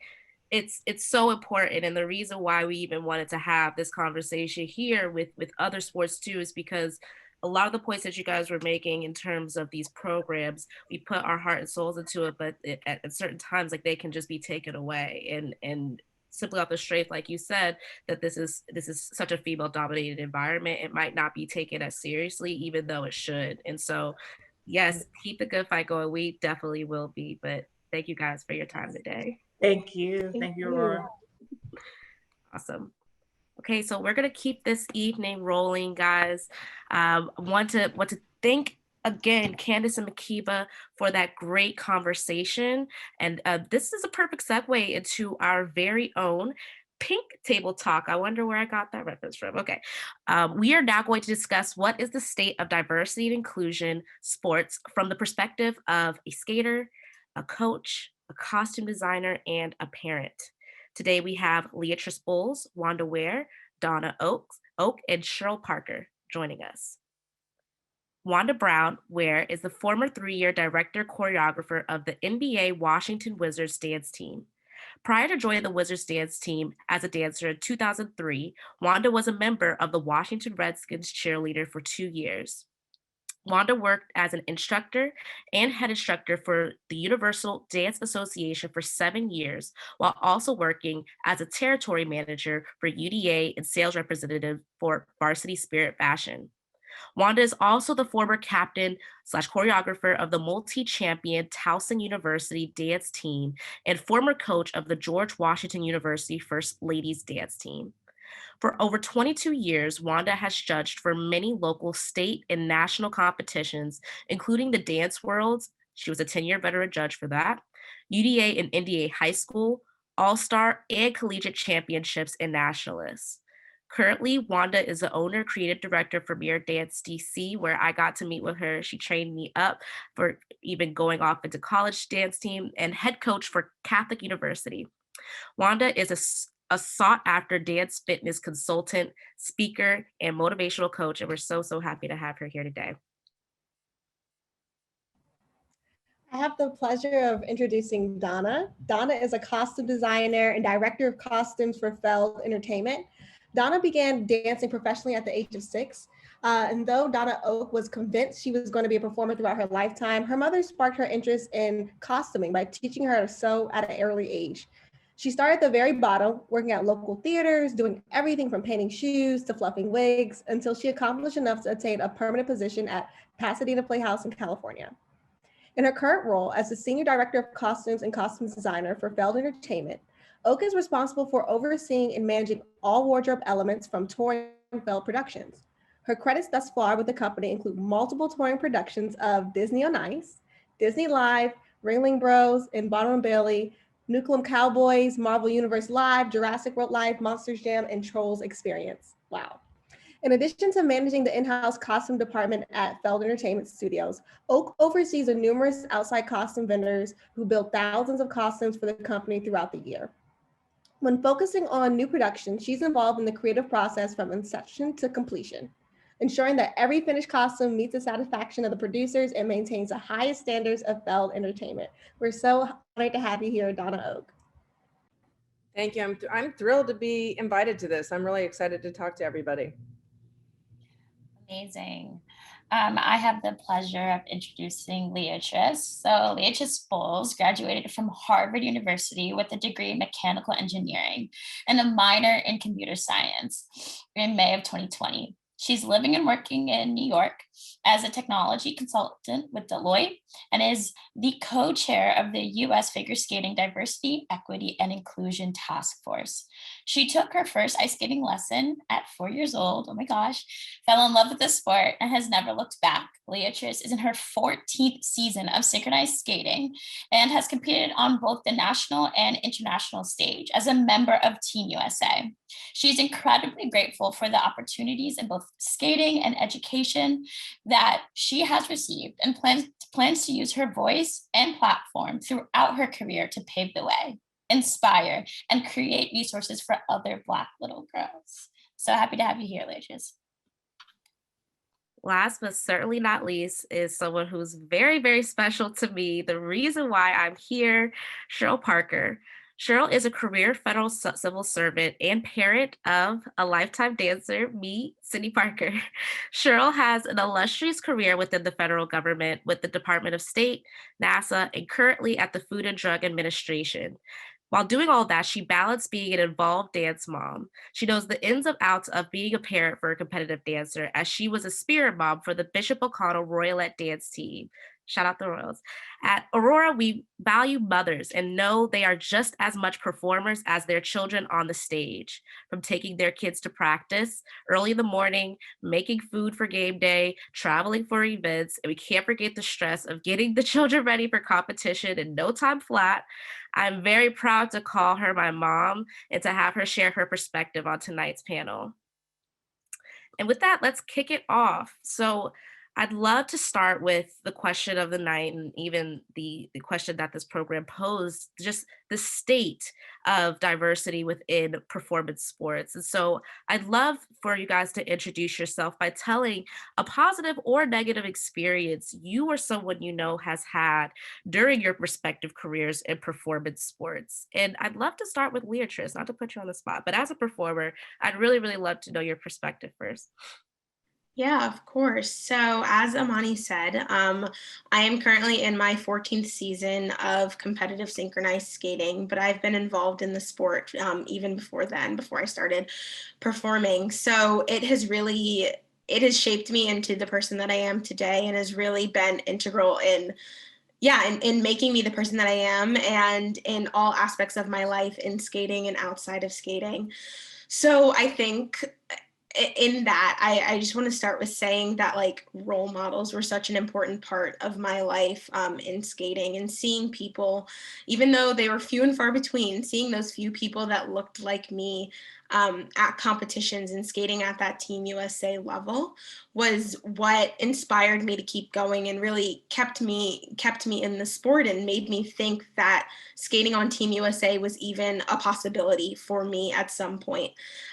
it's so important, and the reason why we even wanted to have this conversation here with other sports too is because a lot of the points that you guys were making in terms of these programs, we put our heart and souls into it, but at certain times, like, they can just be taken away, and simply off the strength, like you said, that this is such a female dominated environment, it might not be taken as seriously, even though it should. And so, yes, keep the good fight going. We definitely will be. But thank you guys for your time today. Thank you. Thank you, Aurora. Awesome. Okay, so we're gonna keep this evening rolling, guys. Want to thank again, Candace and Makiba, for that great conversation. And this is a perfect segue into our very own Pink Table Talk. I wonder where I got that reference from. Okay. We are now going to discuss what is the state of diversity and inclusion sports from the perspective of a skater, a coach, a costume designer, and a parent. Today we have Leatrice Bowles, Wanda Ware, Donna Oak, and Cheryl Parker joining us. Wanda Brown Ware is the former 3-year director choreographer of the NBA Washington Wizards dance team. Prior to joining the Wizards dance team as a dancer in 2003, Wanda was a member of the Washington Redskins cheerleader for 2 years. Wanda worked as an instructor and head instructor for the Universal Dance Association for 7 years, while also working as a territory manager for UDA and sales representative for Varsity Spirit Fashion. Wanda is also the former captain / choreographer of the multi-champion Towson University dance team and former coach of the George Washington University First Ladies dance team. For over 22 years, Wanda has judged for many local, state, and national competitions, including the Dance Worlds. She was a 10-year veteran judge for that, UDA and NDA High School, All-Star, and Collegiate Championships and Nationalists. Currently, Wanda is the owner, creative director for Mirror Dance DC, where I got to meet with her. She trained me up for even going off into college dance team, and head coach for Catholic University. Wanda is a sought-after dance fitness consultant, speaker, and motivational coach, and we're so happy to have her here today. I have the pleasure of introducing Donna. Donna is a costume designer and director of costumes for Feld Entertainment. Donna began dancing professionally at the age of 6. And though Donna Oak was convinced she was going to be a performer throughout her lifetime, her mother sparked her interest in costuming by teaching her how to sew at an early age. She started at the very bottom, working at local theaters, doing everything from painting shoes to fluffing wigs, until she accomplished enough to attain a permanent position at Pasadena Playhouse in California. In her current role as the Senior Director of Costumes and Costumes Designer for Feld Entertainment, Oak is responsible for overseeing and managing all wardrobe elements from touring Feld Productions. Her credits thus far with the company include multiple touring productions of Disney on Ice, Disney Live, Ringling Bros, and Bottom and Bailey, Nucleum Cowboys, Marvel Universe Live, Jurassic World Live, Monsters Jam, and Trolls Experience. Wow. In addition to managing the in-house costume department at Feld Entertainment Studios, Oak oversees the numerous outside costume vendors who build thousands of costumes for the company throughout the year. When focusing on new productions, she's involved in the creative process from inception to completion, ensuring that every finished costume meets the satisfaction of the producers and maintains the highest standards of Feld Entertainment. We're so honored to have you here, Donna Oak. Thank you. I'm thrilled to be invited to this. I'm really excited to talk to everybody. Amazing. I have the pleasure of introducing Leatrice. So Leatrice Bowles graduated from Harvard University with a degree in mechanical engineering and a minor in computer science in May of 2020. She's living and working in New York as a technology consultant with Deloitte and is the co-chair of the U.S. Figure Skating Diversity, Equity, and Inclusion Task Force. She took her first ice skating lesson at 4 years old, oh my gosh, fell in love with the sport and has never looked back. Leatrice is in her 14th season of synchronized skating and has competed on both the national and international stage as a member of Team USA. She's incredibly grateful for the opportunities in both skating and education that she has received and plans to use her voice and platform throughout her career to pave the way, inspire, and create resources for other Black little girls. So happy to have you here, Leatrice. Last but certainly not least is someone who's very special to me. The reason why I'm here, Cheryl Parker. Cheryl is a career federal civil servant and parent of a lifetime dancer, me, Cindy Parker. Cheryl has an illustrious career within the federal government with the Department of State, NASA, and currently at the Food and Drug Administration. While doing all that, she balanced being an involved dance mom. She knows the ins and outs of being a parent for a competitive dancer, as she was a spirit mom for the Bishop O'Connell Royalette dance team. Shout out the Royals. At Aurora, we value mothers and know they are just as much performers as their children on the stage. From taking their kids to practice early in the morning, making food for game day, traveling for events, and we can't forget the stress of getting the children ready for competition in no time flat. I'm very proud to call her my mom and to have her share her perspective on tonight's panel. And with that, let's kick it off. So I'd love to start with the question of the night and even the question that this program posed, just the state of diversity within performance sports. And so I'd love for you guys to introduce yourself by telling a positive or negative experience you or someone you know has had during your respective careers in performance sports. And I'd love to start with Leatrice, not to put you on the spot, but as a performer, I'd really, really love to know your perspective first. Yeah, of course. So, as Amani said, I am currently in my 14th season of competitive synchronized skating, but I've been involved in the sport even before then, before I started performing. So, it has shaped me into the person that I am today and has really been integral in making me the person that I am and in all aspects of my life in skating and outside of skating. So, I think in that I just want to start with saying that like role models were such an important part of my life in skating, and seeing people, even though they were few and far between, seeing those few people that looked like me at competitions and skating at that Team USA level was what inspired me to keep going and really kept me in the sport and made me think that skating on Team USA was even a possibility for me at some point.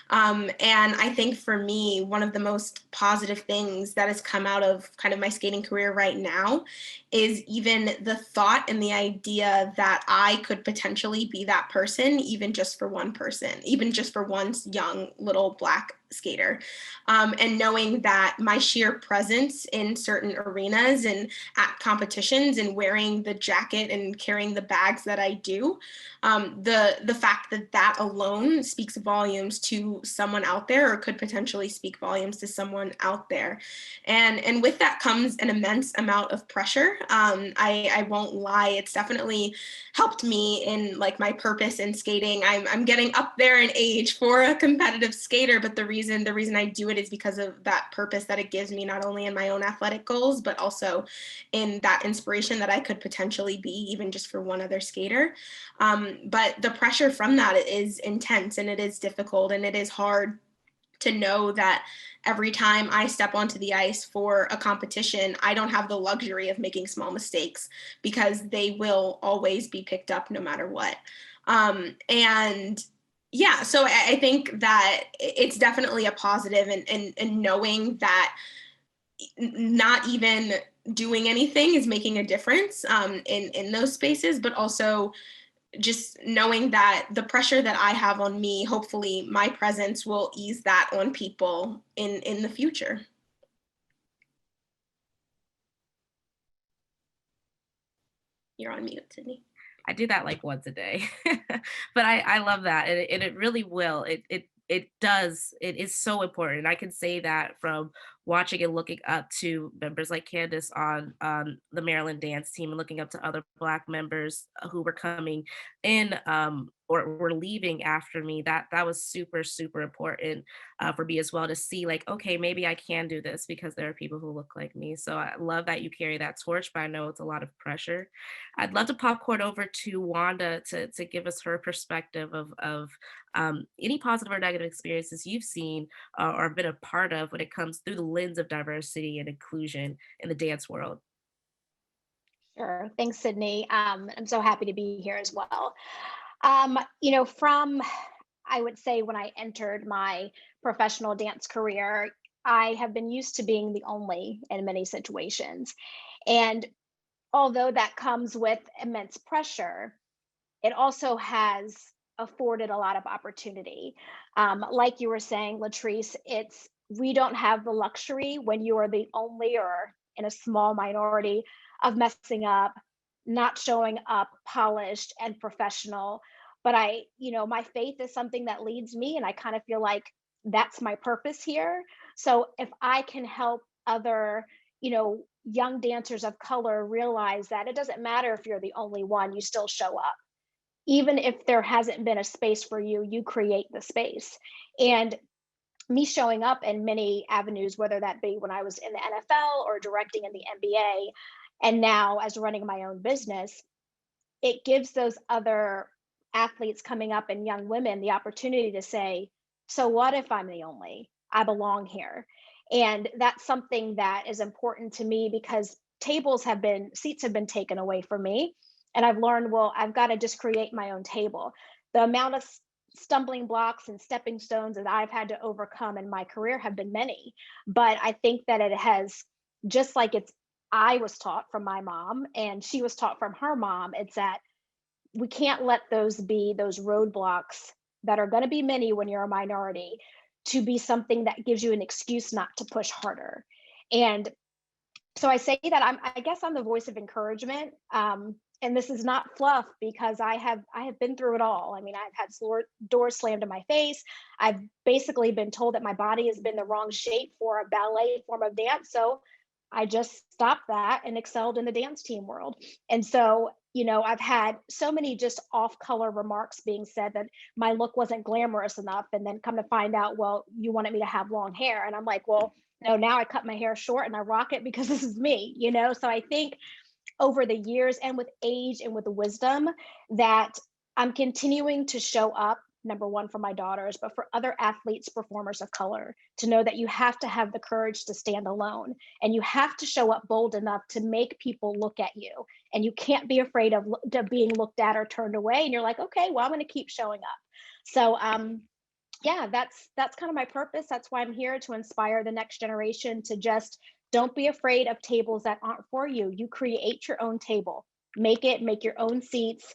And I think for me, one of the most positive things that has come out of kind of my skating career right now is even the thought and the idea that I could potentially be that person, even just for one person, even just for one young little Black skater. And knowing that my sheer presence in certain arenas and at competitions and wearing the jacket and carrying the bags that I do, the fact that that alone speaks volumes to someone out there, or could potentially speak volumes to someone out there. And with that comes an immense amount of pressure. I won't lie, it's definitely helped me in like my purpose in skating. I'm getting up there in age for a competitive skater, but the reason I do it is because of that purpose that it gives me, not only in my own athletic goals, but also in that inspiration that I could potentially be, even just for one other skater. But the pressure from that is intense, and it is difficult, and it is hard to know that every time I step onto the ice for a competition, I don't have the luxury of making small mistakes, because they will always be picked up no matter what. And yeah, so I think that it's definitely a positive, and knowing that not even doing anything is making a difference in those spaces, but also just knowing that the pressure that I have on me, hopefully my presence will ease that on people in the future. You're on mute, Sydney. I do that like once a day, but I love that, and it really will. It does. It is so important. And I can say that from watching and looking up to members like Candace on the Maryland dance team, and looking up to other Black members who were coming in or were leaving after me. That was super, super important for me as well, to see like, okay, maybe I can do this because there are people who look like me. So I love that you carry that torch, but I know it's a lot of pressure. I'd love to popcorn over to Wanda to give us her perspective of any positive or negative experiences you've seen or been a part of when it comes through the lens of diversity and inclusion in the dance world. Sure. Thanks, Sydney. I'm so happy to be here as well. From, I would say, when I entered my professional dance career, I have been used to being the only in many situations. And although that comes with immense pressure, it also has afforded a lot of opportunity. Like you were saying, Latrice, we don't have the luxury when you are the only or in a small minority of messing up, not showing up polished and professional. But my faith is something that leads me, and I kind of feel like that's my purpose here. So if I can help other, young dancers of color realize that it doesn't matter if you're the only one, you still show up. Even if there hasn't been a space for you, you create the space. And me showing up in many avenues, whether that be when I was in the NFL or directing in the NBA, and now as running my own business, it gives those other athletes coming up and young women the opportunity to say, so what if I'm the only? I belong here. And that's something that is important to me because seats have been taken away from me. And I've learned, well, I've got to just create my own table. The amount of stumbling blocks and stepping stones that I've had to overcome in my career have been many. But I think that it has, just like I was taught from my mom and she was taught from her mom, it's that we can't let those be those roadblocks that are going to be many when you're a minority to be something that gives you an excuse not to push harder. And so I say that I guess I'm the voice of encouragement. And this is not fluff because I have been through it all. I mean, I've had doors slammed in my face. I've basically been told that my body has been the wrong shape for a ballet form of dance. So I just stopped that and excelled in the dance team world. And so, I've had so many just off color remarks being said that my look wasn't glamorous enough. And then come to find out, well, you wanted me to have long hair. And I'm like, well, no, now I cut my hair short and I rock it because this is me, So I think over the years and with age and with the wisdom that I'm continuing to show up, number one, for my daughters, but for other athletes, performers of color, to know that you have to have the courage to stand alone and you have to show up bold enough to make people look at you. And you can't be afraid of being looked at or turned away. And you're like, okay, well, I'm going to keep showing up. So, yeah, that's kind of my purpose. That's why I'm here, to inspire the next generation to just don't be afraid of tables that aren't for you. You create your own table, make your own seats.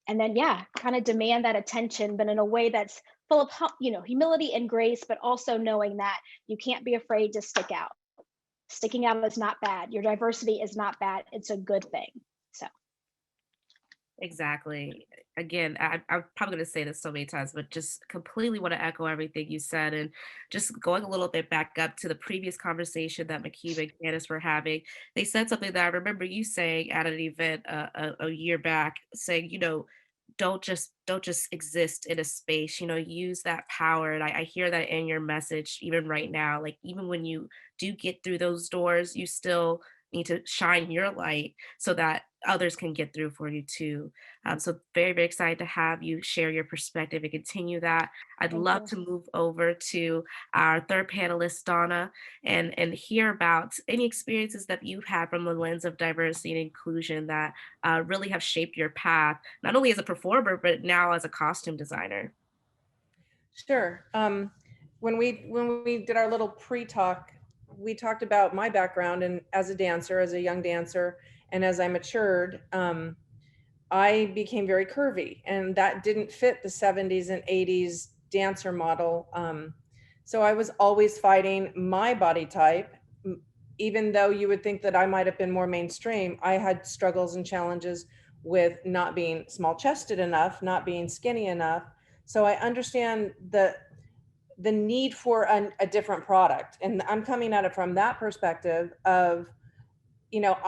And then, kind of demand that attention, but in a way that's full of, humility and grace, but also knowing that you can't be afraid to stick out. Sticking out is not bad. Your diversity is not bad. It's a good thing. So. Exactly. Again, I'm probably going to say this so many times, but just completely want to echo everything you said. And just going a little bit back up to the previous conversation that Makiba and Candace were having, they said something that I remember you saying at an event a year back, saying, don't just exist in a space, use that power. And I hear that in your message, even right now, like even when you do get through those doors, you still need to shine your light so that others can get through for you too. So very, very excited to have you share your perspective and continue that. I'd Thank love you. to move over to our third panelist, Donna, and hear about any experiences that you've had from the lens of diversity and inclusion that really have shaped your path, not only as a performer, but now as a costume designer. Sure. When we did our little pre-talk, we talked about my background and as a dancer, as a young dancer, and as I matured, I became very curvy, and that didn't fit the 70s and 80s dancer model. So I was always fighting my body type. Even though you would think that I might have been more mainstream, I had struggles and challenges with not being small chested enough, not being skinny enough. So I understand the need for a different product. And I'm coming at it from that perspective of,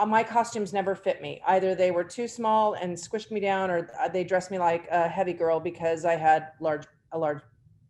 my costumes never fit me. Either they were too small and squished me down, or they dressed me like a heavy girl because I had a large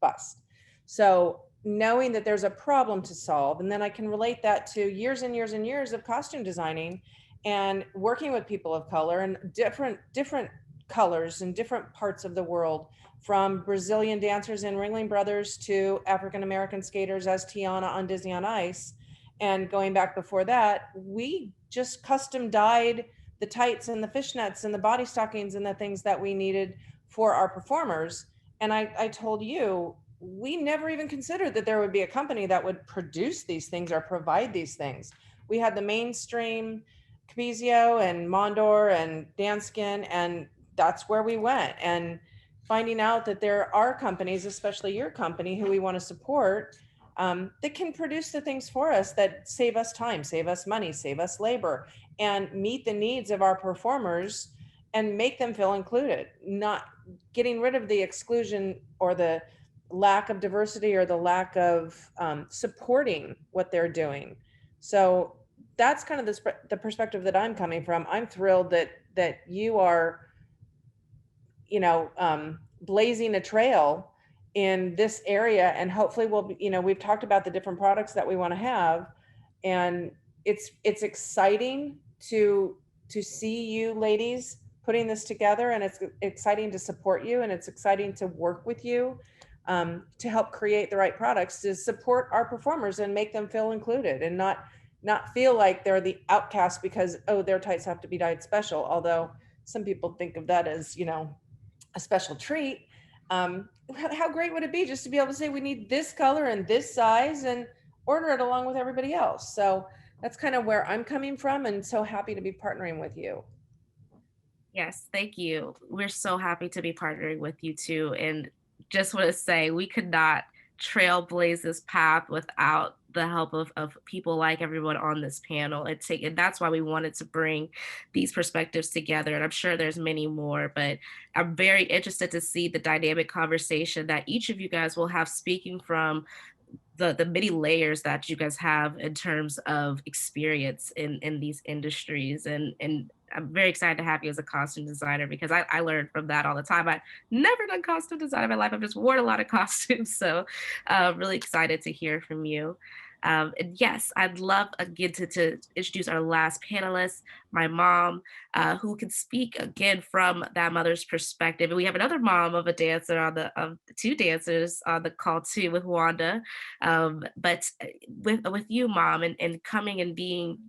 bust. So knowing that there's a problem to solve, and then I can relate that to years and years and years of costume designing and working with people of color and different colors in different parts of the world, from Brazilian dancers in Ringling Brothers to African-American skaters as Tiana on Disney on Ice. And going back before that, we just custom dyed the tights and the fishnets and the body stockings and the things that we needed for our performers. And I told you, we never even considered that there would be a company that would produce these things or provide these things. We had the mainstream Capezio and Mondor and Danskin, and that's where we went. And finding out that there are companies, especially your company, who we want to support, that can produce the things for us that save us time, save us money, save us labor, and meet the needs of our performers and make them feel included, not getting rid of the exclusion or the lack of diversity or the lack of supporting what they're doing. So that's kind of the perspective that I'm coming from. I'm thrilled that you are, blazing a trail in this area, and hopefully we'll be, we've talked about the different products that we want to have, and it's exciting to see you ladies putting this together, and it's exciting to support you, and it's exciting to work with you to help create the right products to support our performers and make them feel included and not feel like they're the outcast because, oh, their tights have to be dyed special. Although some people think of that as, a special treat. How great would it be just to be able to say we need this color and this size and order it along with everybody else? So that's kind of where I'm coming from, and so happy to be partnering with you. Yes, thank you. We're so happy to be partnering with you too. And just want to say we could not trailblaze this path without the help of people like everyone on this panel. And that's why we wanted to bring these perspectives together. And I'm sure there's many more, but I'm very interested to see the dynamic conversation that each of you guys will have, speaking from the many layers that you guys have in terms of experience in these industries. And I'm very excited to have you as a costume designer, because I learned from that all the time. I've never done costume design in my life. I've just worn a lot of costumes. So really excited to hear from you. And yes, I'd love again to introduce our last panelist, my mom, who can speak again from that mother's perspective. And we have another mom of a dancer of two dancers on the call too, with Wanda. But with you, mom, and coming and being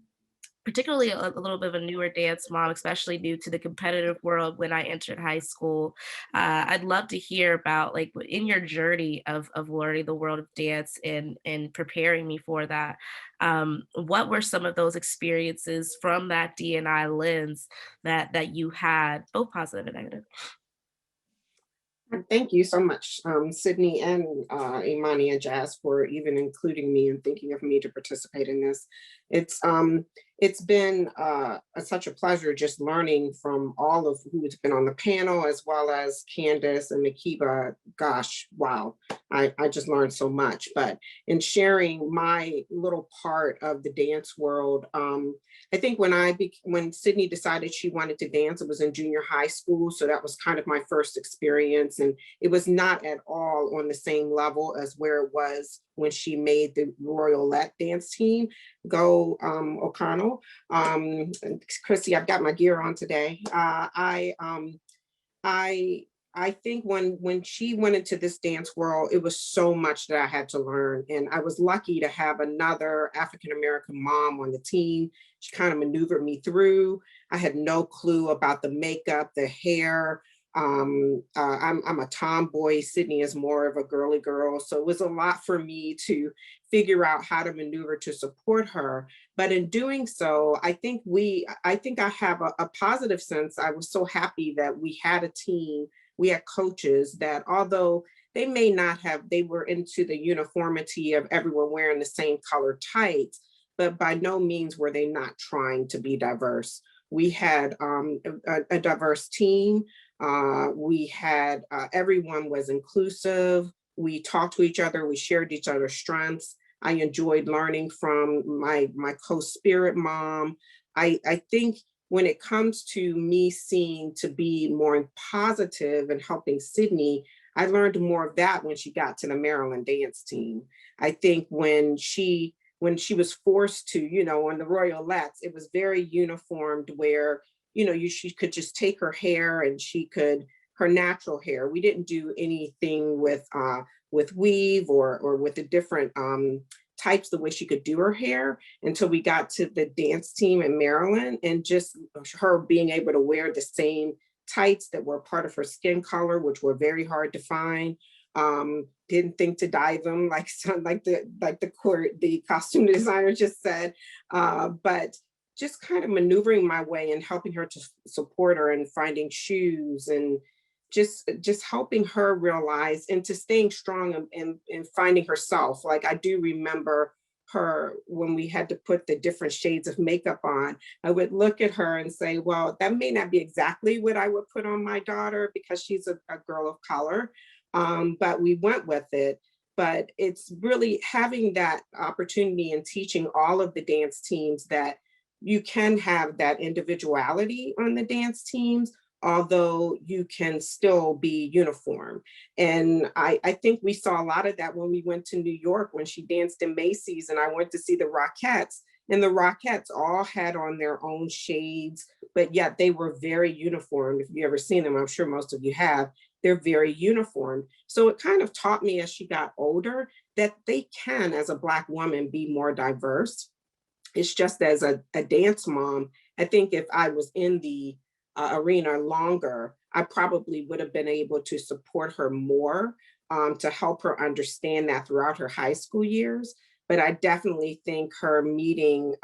particularly a little bit of a newer dance mom, especially new to the competitive world when I entered high school. I'd love to hear about, like, in your journey of learning the world of dance and preparing me for that. What were some of those experiences from that D&I lens that you had, both positive and negative? Thank you so much, Sydney and Imani and Jazz, for even including me and thinking of me to participate in this. It's been such a pleasure just learning from all of who's been on the panel, as well as Candace and Makiba. Gosh, wow, I just learned so much. But in sharing my little part of the dance world, I think when Sydney decided she wanted to dance, it was in junior high school. So that was kind of my first experience. And it was not at all on the same level as where it was when she made the Royalette dance team. Go O'Connell. Chrissy, I've got my gear on today. I think when she went into this dance world, it was so much that I had to learn. And I was lucky to have another African-American mom on the team. She kind of maneuvered me through. I had no clue about the makeup, the hair. I'm a tomboy. Sydney is more of a girly girl. So it was a lot for me to figure out how to maneuver to support her. But in doing so, I think I have a positive sense. I was so happy that we had a team, we had coaches that, although they may not have, they were into the uniformity of everyone wearing the same color tights, but by no means were they not trying to be diverse. We had a diverse team. We had, everyone was inclusive. We talked to each other. We shared each other's strengths. I enjoyed learning from my co-spirit mom. I think when it comes to me seeing to be more positive and helping Sydney, I learned more of that when she got to the Maryland dance team. I think when she was forced to, on the Royalettes, it was very uniformed where, she could just take her hair and her natural hair. We didn't do anything with weave or with the different types, the way she could do her hair, until we got to the dance team in Maryland, and just her being able to wear the same tights that were part of her skin color, which were very hard to find. Didn't think to dye them like the costume designer just said, but just kind of maneuvering my way and helping her to support her and finding shoes and just helping her realize and to staying strong and finding herself. Like, I do remember her when we had to put the different shades of makeup on. I would look at her and say, well, that may not be exactly what I would put on my daughter because she's a girl of color. But we went with it. but it's really having that opportunity and teaching all of the dance teams that you can have that individuality on the dance teams, although you can still be uniform. And I think we saw a lot of that when we went to New York, when she danced in Macy's, and I went to see the Rockettes, and the Rockettes all had on their own shades, but yet they were very uniform. If you ever seen them, I'm sure most of you have, they're very uniform. So it kind of taught me as she got older that they can, as a Black woman, be more diverse. It's just as a dance mom, I think if I was in the arena longer, I probably would have been able to support her more, to help her understand that throughout her high school years. But I definitely think her meeting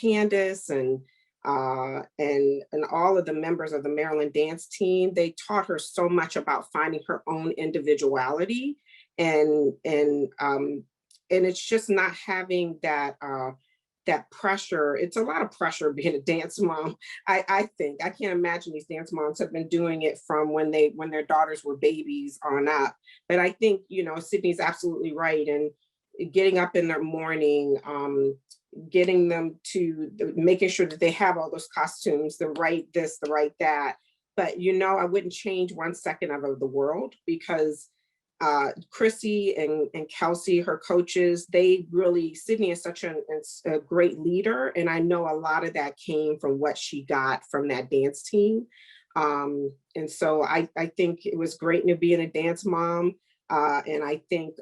Candace and all of the members of the Maryland dance team, they taught her so much about finding her own individuality, and it's just not having that that pressure. It's a lot of pressure being a dance mom. I think I can't imagine these dance moms have been doing it from when their daughters were babies on up. But I think, Sydney's absolutely right. And getting up in the morning, getting them to making sure that they have all those costumes, the right this, the right that. But I wouldn't change 1 second of the world, because Chrissy and Kelsey, her coaches, Sydney is such a great leader. And I know a lot of that came from what she got from that dance team. And so I think it was great to be a dance mom. And I think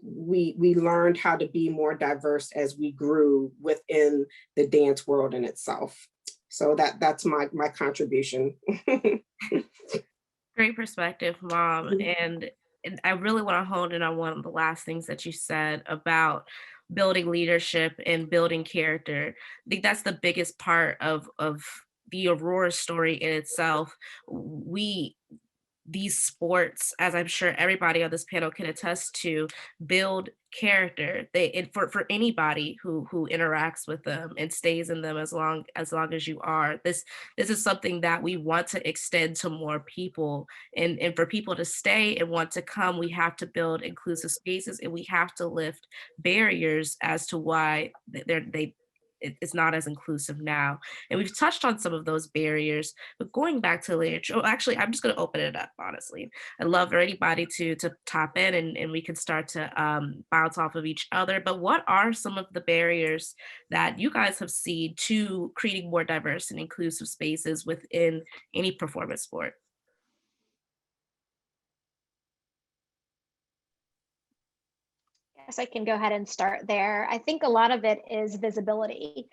we learned how to be more diverse as we grew within the dance world in itself. So that's my contribution. Great perspective, Mom. And I really want to hone in on one of the last things that you said about building leadership and building character. I think that's the biggest part of the Aurora story in itself. These sports, as I'm sure everybody on this panel can attest to, build character. For anybody who interacts with them and stays in them as long as you are. This is something that we want to extend to more people. And for people to stay and want to come, we have to build inclusive spaces, and we have to lift barriers as to why it's not as inclusive now. And we've touched on some of those barriers, but going back to literature, actually, I'm just going to open it up, honestly. I'd love for anybody to top in, and we can start to bounce off of each other. But what are some of the barriers that you guys have seen to creating more diverse and inclusive spaces within any performance sport? Yes, I can go ahead and start there. I think a lot of it is visibility.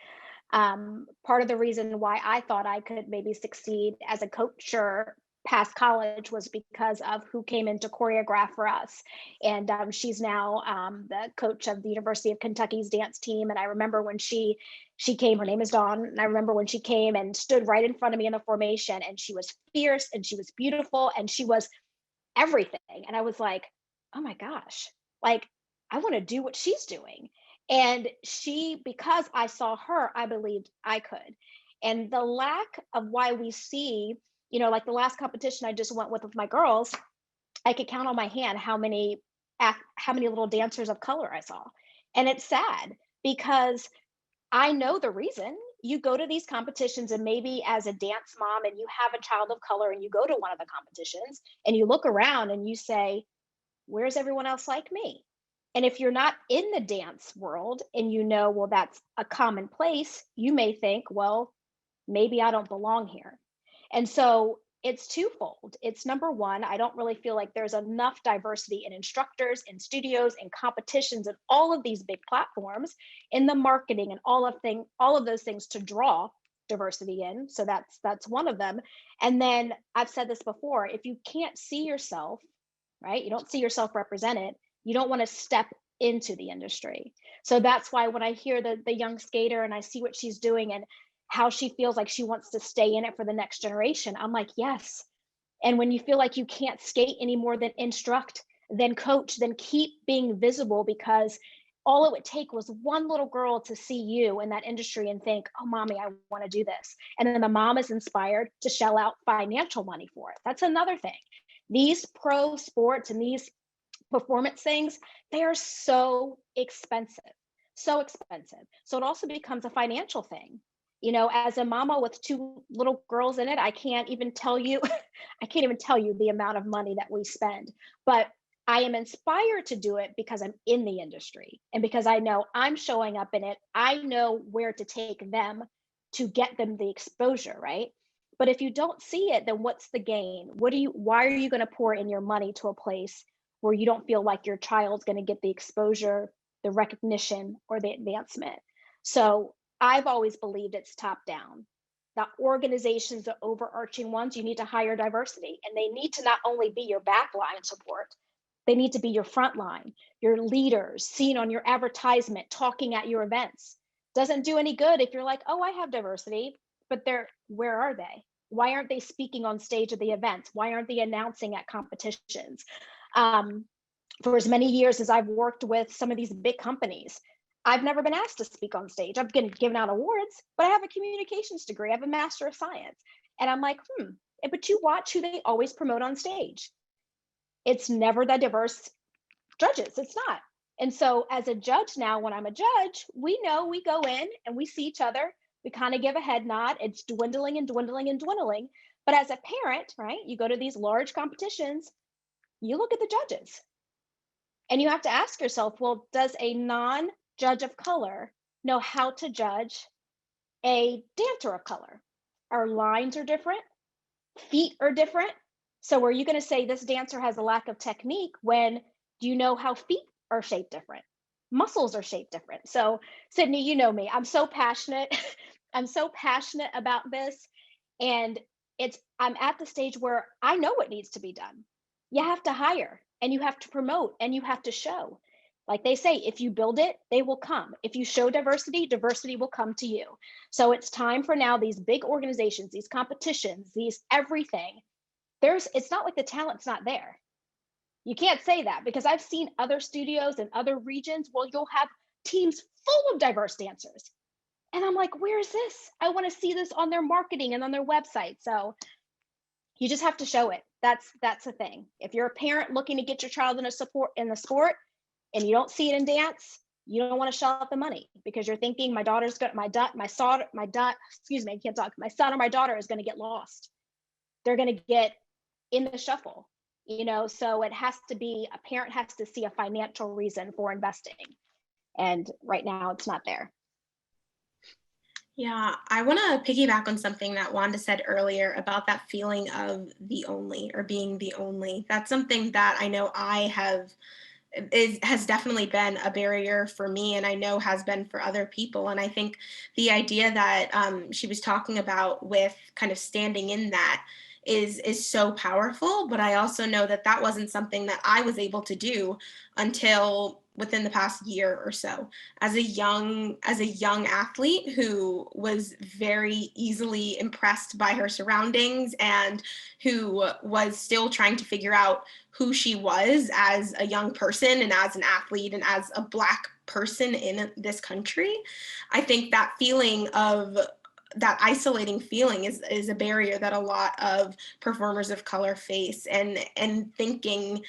Part of the reason why I thought I could maybe succeed as a coach or past college was because of who came in to choreograph for us. And she's now the coach of the University of Kentucky's dance team. And I remember when she came, her name is Dawn. And I remember when she came and stood right in front of me in the formation, and she was fierce and she was beautiful and she was everything. And I was like, oh my gosh, like, I want to do what she's doing. And because I saw her, I believed I could. And the lack of why we see, like the last competition I just went with my girls, I could count on my hand how many little dancers of color I saw. And it's sad because I know the reason. You go to these competitions, and maybe as a dance mom and you have a child of color and you go to one of the competitions and you look around and you say, where's everyone else like me? And if you're not in the dance world and well, that's a common place, you may think, well, maybe I don't belong here. And so it's twofold. It's number one, I don't really feel like there's enough diversity in instructors, in studios, in competitions, and all of these big platforms, in the marketing and all of those things to draw diversity in. So that's one of them. And then I've said this before, if you can't see yourself, right, you don't see yourself represented, you don't want to step into the industry. So that's why when I hear the young skater and I see what she's doing and how she feels like she wants to stay in it for the next generation, I'm like, yes. And when you feel like you can't skate any more than instruct, then coach, then keep being visible, because all it would take was one little girl to see you in that industry and think, oh, mommy, I want to do this. And then the mom is inspired to shell out financial money for it. That's another thing. These pro sports and these performance things, they are so expensive, so expensive. So it also becomes a financial thing. You know, as a mama with two little girls in it, I can't even tell you, I can't even tell you the amount of money that we spend. But I am inspired to do it because I'm in the industry and because I know I'm showing up in it. I know where to take them to get them the exposure, right? But if you don't see it, then what's the gain? Why are you going to pour in your money to a place where you don't feel like your child's going to get the exposure, the recognition, or the advancement? So I've always believed it's top down. The organizations, the overarching ones, you need to hire diversity, and they need to not only be your backline support, they need to be your front line, your leaders, seen on your advertisement, talking at your events. Doesn't do any good if you're like, oh, I have diversity, but where are they? Why aren't they speaking on stage at the events? Why aren't they announcing at competitions? For as many years as I've worked with some of these big companies, I've never been asked to speak on stage. I've been given out awards, but I have a communications degree. I have a Master of Science. And I'm like, but you watch who they always promote on stage. It's never the diverse judges. It's not. And so as a judge now, when I'm a judge, we know we go in and we see each other. We kind of give a head nod. It's dwindling and dwindling and dwindling. But as a parent, right, you go to these large competitions, you look at the judges and you have to ask yourself, well, does a non-judge of color know how to judge a dancer of color? Our lines are different, feet are different. So are you going to say this dancer has a lack of technique when do you know how feet are shaped different? Muscles are shaped different. So Sydney, you know me, I'm so passionate. I'm so passionate about this. And I'm at the stage where I know what needs to be done. You have to hire and you have to promote and you have to show. Like they say, if you build it, they will come. If you show diversity, diversity will come to you. So it's time for now these big organizations, these competitions, these everything. It's not like the talent's not there. You can't say that because I've seen other studios in other regions. Well, you'll have teams full of diverse dancers. And I'm like, where is this? I want to see this on their marketing and on their website. So you just have to show it. That's the thing. If you're a parent looking to get your child in the sport and you don't see it in dance, you don't want to shell out the money because you're thinking my son or my daughter is going to get lost. They're going to get in the shuffle, so it has to be, a parent has to see a financial reason for investing. And right now it's not there. Yeah, I want to piggyback on something that Wanda said earlier about that feeling of the only or being the only. That's something that I know has definitely been a barrier for me, and I know has been for other people. And I think the idea that she was talking about with kind of standing in that is so powerful. But I also know that wasn't something that I was able to do until within the past year or so. As a young athlete who was very easily impressed by her surroundings and who was still trying to figure out who she was as a young person and as an athlete and as a Black person in this country, I think that feeling of that isolating feeling is a barrier that a lot of performers of color face, and thinking,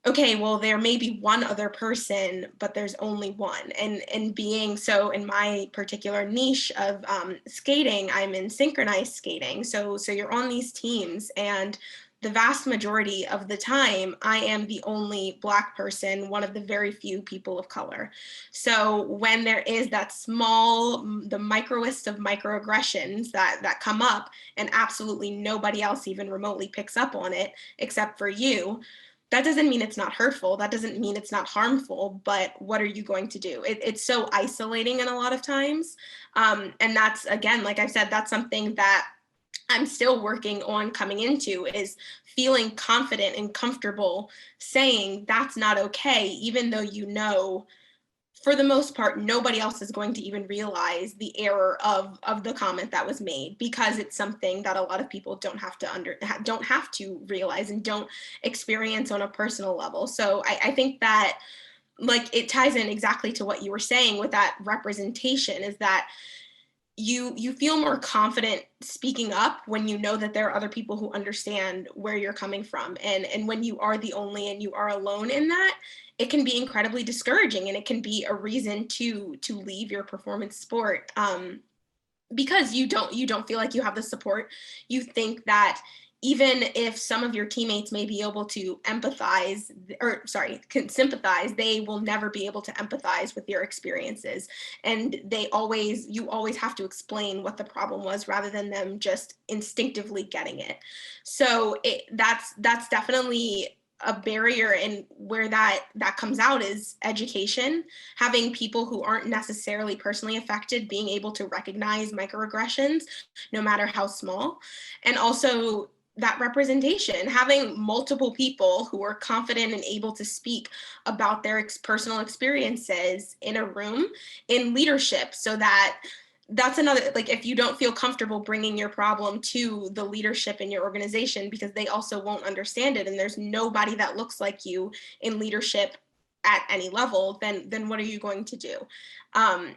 okay, well, there may be one other person, but there's only one. And being so in my particular niche of skating, I'm in synchronized skating. So you're on these teams, and the vast majority of the time, I am the only Black person, one of the very few people of color. So when there is that the microest of microaggressions that come up, and absolutely nobody else even remotely picks up on it except for you, that doesn't mean it's not hurtful. That doesn't mean it's not harmful, but what are you going to do? It's so isolating in a lot of times. And that's, again, like I said, that's something that I'm still working on coming into, is feeling confident and comfortable saying that's not okay, even though for the most part, nobody else is going to even realize the error of the comment that was made, because it's something that a lot of people don't have to realize and don't experience on a personal level. So I think that, like, it ties in exactly to what you were saying with that representation, is that you feel more confident speaking up when you know that there are other people who understand where you're coming from. And when you are the only and you are alone in that, it can be incredibly discouraging, and it can be a reason to leave your performance sport, because you don't feel like you have the support. You think that even if some of your teammates may be able to empathize, or sorry, can sympathize, they will never be able to empathize with your experiences. And you always have to explain what the problem was rather than them just instinctively getting it. So that's definitely a barrier. And where that comes out is education, having people who aren't necessarily personally affected being able to recognize microaggressions, no matter how small. And also that representation, having multiple people who are confident and able to speak about their personal experiences in a room in leadership, so that's another, like, if you don't feel comfortable bringing your problem to the leadership in your organization because they also won't understand it, and there's nobody that looks like you in leadership at any level, then what are you going to do? And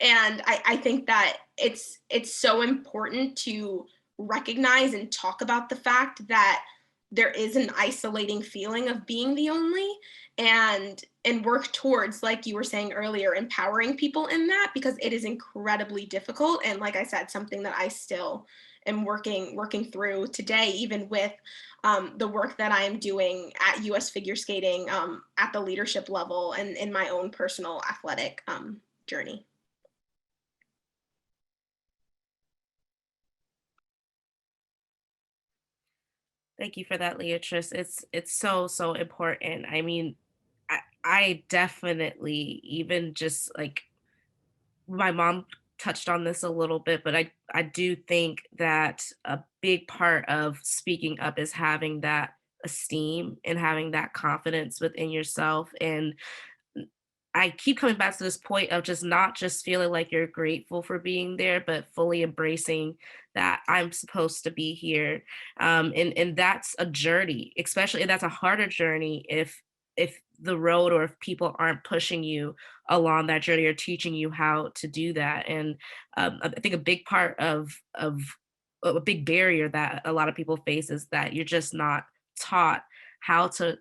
I think that it's so important to recognize and talk about the fact that there is an isolating feeling of being the only, and work towards, like you were saying earlier, empowering people in that, because it is incredibly difficult. And like I said, something that I still am working through today, even with the work that I am doing at US Figure Skating, at the leadership level, and in my own personal athletic journey. Thank you for that, Leatrice. It's so important. I mean, I definitely, even just like, my mom touched on this a little bit, but I do think that a big part of speaking up is having that esteem and having that confidence within yourself. And I keep coming back to this point of just not just feeling like you're grateful for being there, but fully embracing that I'm supposed to be here. And that's a journey, especially, and that's a harder journey if the road, or if people aren't pushing you along that journey or teaching you how to do that. And I think a big part of a big barrier that a lot of people face is that you're just not taught how to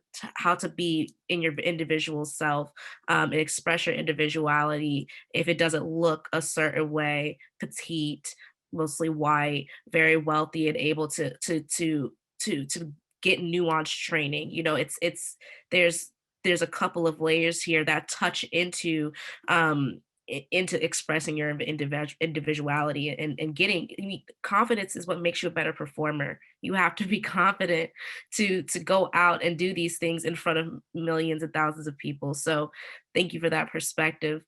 be in your individual self, and express your individuality if it doesn't look a certain way, petite, mostly white, very wealthy, and able to get nuanced training. You know, there's a couple of layers here that touch into expressing your individuality, and getting, I mean, confidence is what makes you a better performer. You have to be confident to go out and do these things in front of millions and thousands of people. So thank you for that perspective.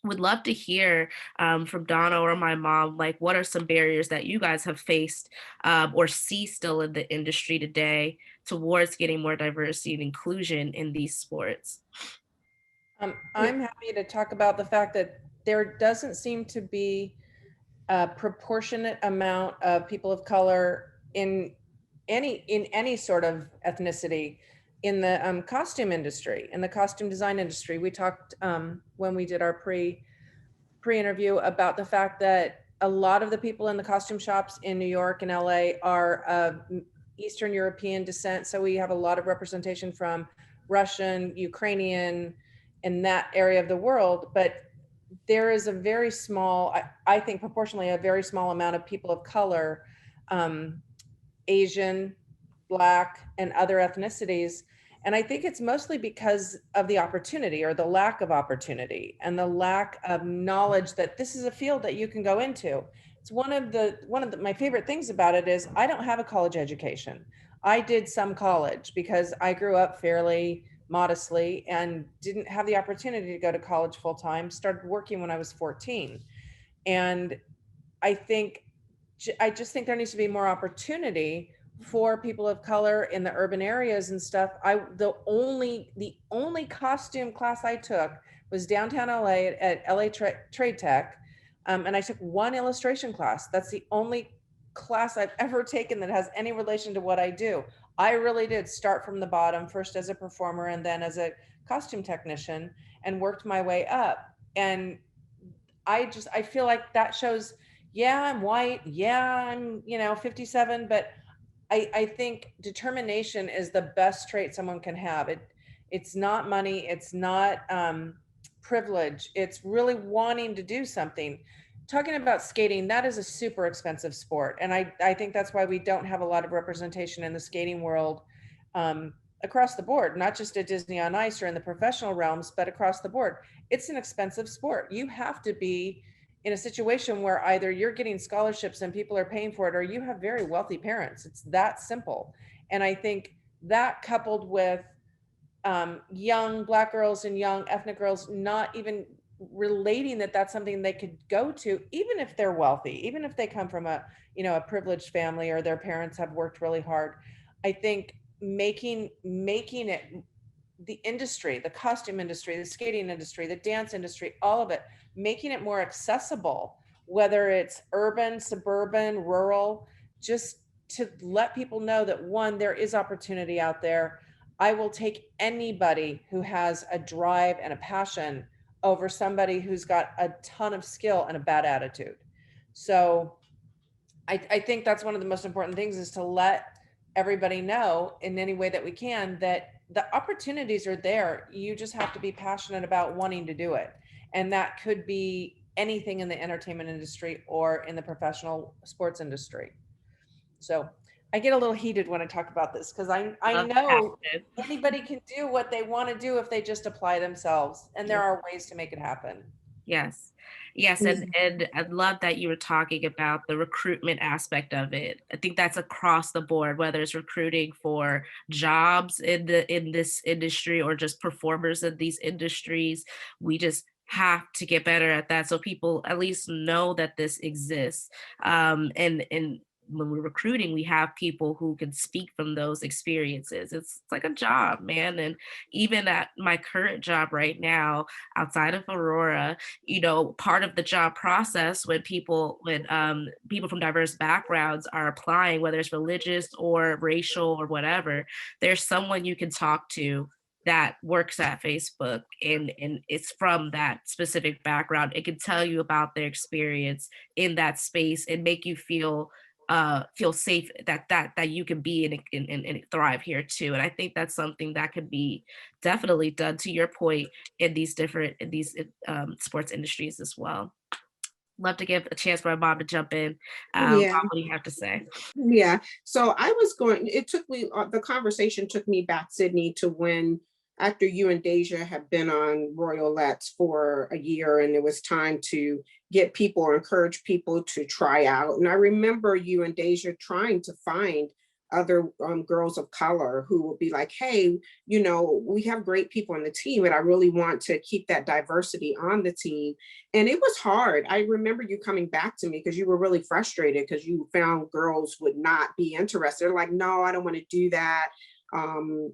Would love to hear from Donna or my mom, like, what are some barriers that you guys have faced, or see still in the industry today towards getting more diversity and inclusion in these sports? I'm happy to talk about the fact that there doesn't seem to be a proportionate amount of people of color in any sort of ethnicity in the costume industry, in the costume design industry. We talked when we did our pre-interview about the fact that a lot of the people in the costume shops in New York and LA are of Eastern European descent. So we have a lot of representation from Russian, Ukrainian, in that area of the world. But there is a very small, I think proportionally, a very small amount of people of color, Asian, Black, and other ethnicities. And I think it's mostly because of the opportunity, or the lack of opportunity, and the lack of knowledge that this is a field that you can go into. It's one of my favorite things about it is I don't have a college education. I did some college because I grew up fairly modestly and didn't have the opportunity to go to college full time, started working when I was 14. And I just think there needs to be more opportunity for people of color in the urban areas and stuff. The only costume class I took was downtown LA at LA Trade Tech. And I took one illustration class. That's the only class I've ever taken that has any relation to what I do. I really did start from the bottom, first as a performer and then as a costume technician, and worked my way up. And I feel like that shows, yeah, I'm white. Yeah, I'm, 57, but I think determination is the best trait someone can have. It's not money. It's not privilege. It's really wanting to do something. Talking about skating, that is a super expensive sport. And I think that's why we don't have a lot of representation in the skating world across the board, not just at Disney on Ice or in the professional realms, but across the board. It's an expensive sport. You have to be in a situation where either you're getting scholarships and people are paying for it, or you have very wealthy parents. It's that simple. And I think that, coupled with young Black girls and young ethnic girls not even relating that that's something they could go to, even if they're wealthy, even if they come from a privileged family or their parents have worked really hard, I think making it, the industry, the costume industry, the skating industry, the dance industry, all of it, making it more accessible, whether it's urban, suburban, rural, just to let people know that, one, there is opportunity out there. I will take anybody who has a drive and a passion over somebody who's got a ton of skill and a bad attitude. So I think that's one of the most important things, is to let everybody know in any way that we can that the opportunities are there. You just have to be passionate about wanting to do it. And that could be anything in the entertainment industry or in the professional sports industry. So I get a little heated when I talk about this, because I know anybody can do what they want to do if they just apply themselves, and there are ways to make it happen. Yes. Yes. And I love that you were talking about the recruitment aspect of it. I think that's across the board, whether it's recruiting for jobs in this industry or just performers in these industries. We just have to get better at that, so people at least know that this exists. And when we're recruiting, we have people who can speak from those experiences. It's like a job, man. And even at my current job right now, outside of Aurora, part of the job process when people from diverse backgrounds are applying, whether it's religious or racial or whatever, there's someone you can talk to that works at Facebook, and it's from that specific background. It can tell you about their experience in that space and make you feel safe, that you can be and thrive here too. And I think that's something that could be definitely done, to your point, in these sports industries as well. Love to give a chance for my mom to jump in. Yeah. What do you have to say? Yeah. So the conversation took me back, Sydney, to when, after you and Deja had been on Royalettes for a year, and it was time to get people or encourage people to try out. And I remember you and Deja trying to find other girls of color who would be like, hey, we have great people on the team, and I really want to keep that diversity on the team. And it was hard. I remember you coming back to me because you were really frustrated because you found girls would not be interested. They're like, no, I don't want to do that.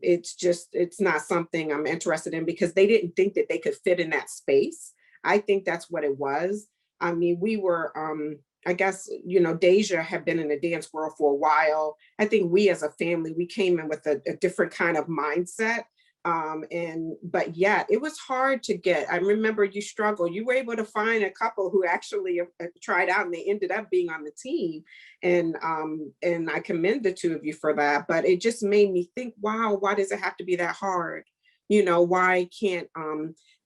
It's not something I'm interested in, because they didn't think that they could fit in that space. I think that's what it was. I mean, we were, I guess, Deja had been in the dance world for a while. I think we as a family, we came in with a different kind of mindset. But yeah, it was hard to get. I remember you struggled. You were able to find a couple who actually tried out, and they ended up being on the team. And I commend the two of you for that. But it just made me think, wow, why does it have to be that hard? Why can't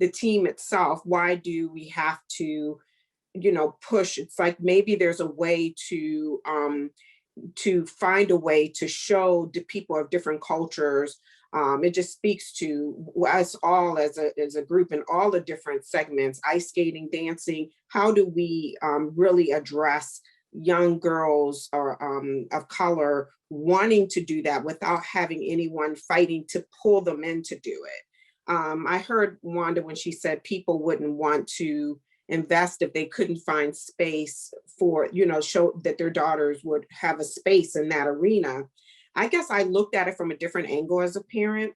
the team itself, why do we have to, push? It's like, maybe there's a way to find a way to show the people of different cultures. It just speaks to us all as a group in all the different segments, ice skating, dancing. How do we really address young girls or of color wanting to do that without having anyone fighting to pull them in to do it? I heard Wanda when she said people wouldn't want to invest if they couldn't find space for, show that their daughters would have a space in that arena. I guess I looked at it from a different angle as a parent.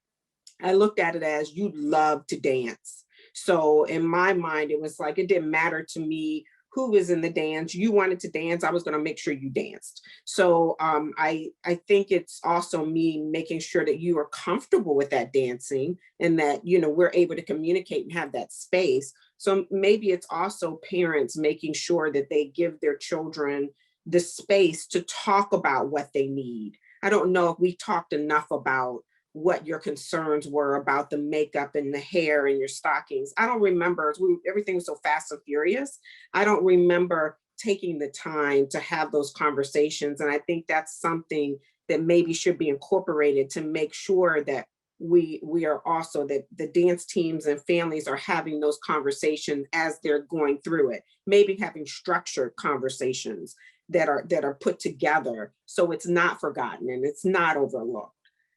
I looked at it as, you love to dance. So in my mind, it was like, it didn't matter to me who was in the dance. You wanted to dance, I was going to make sure you danced. So I think it's also me making sure that you are comfortable with that dancing, and that, you know, we're able to communicate and have that space. So maybe it's also parents making sure that they give their children the space to talk about what they need. I don't know if we talked enough about what your concerns were about the makeup and the hair and your stockings. I don't remember. Everything was so fast and furious. I don't remember taking the time to have those conversations. And I think that's something that maybe should be incorporated to make sure that we are also, that the dance teams and families are having those conversations as they're going through it, maybe having structured conversations that are put together so it's not forgotten and it's not overlooked.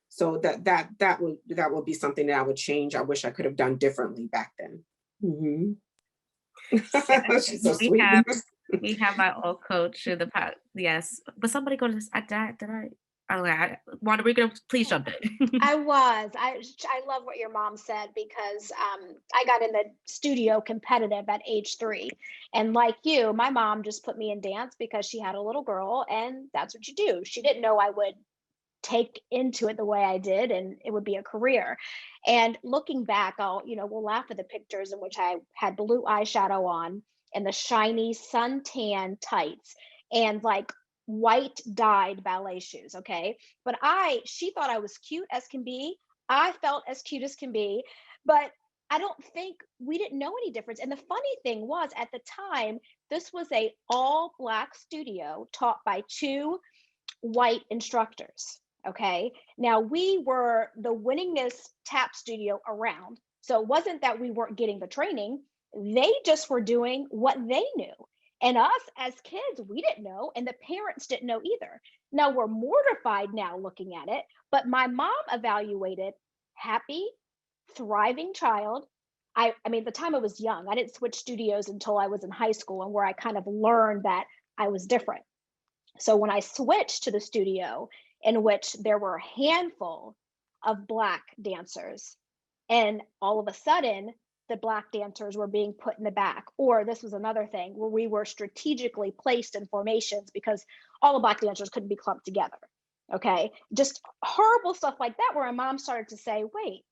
So that would be something that I would change. I wish I could have done differently back then. Mhm. She's so sweet. We have my old coach in the past. Yes, but somebody go to this. Did I? Okay, Wanda, we're gonna please jump in. I was. I love what your mom said, because I got in the studio competitive at age 3. And like you, my mom just put me in dance because she had a little girl, and that's what you do. She didn't know I would take into it the way I did and it would be a career. And looking back, we'll laugh at the pictures in which I had blue eyeshadow on and the shiny suntan tights and like white dyed ballet shoes. Okay. But she thought I was cute as can be. I felt as cute as can be, but I don't think we didn't know any difference. And the funny thing was, at the time, this was a all Black studio taught by 2 white instructors. Okay. Now, we were the winningest tap studio around. So it wasn't that we weren't getting the training. They just were doing what they knew. And us as kids, we didn't know. And the parents didn't know either. Now we're mortified now looking at it. But my mom evaluated happy, thriving child. I mean, the time I was young, I didn't switch studios until I was in high school, and where I kind of learned that I was different. So when I switched to the studio, in which there were a handful of Black dancers, and all of a sudden the Black dancers were being put in the back, or this was another thing where we were strategically placed in formations because all the Black dancers couldn't be clumped together. Okay, just horrible stuff like that, where my mom started to say, wait,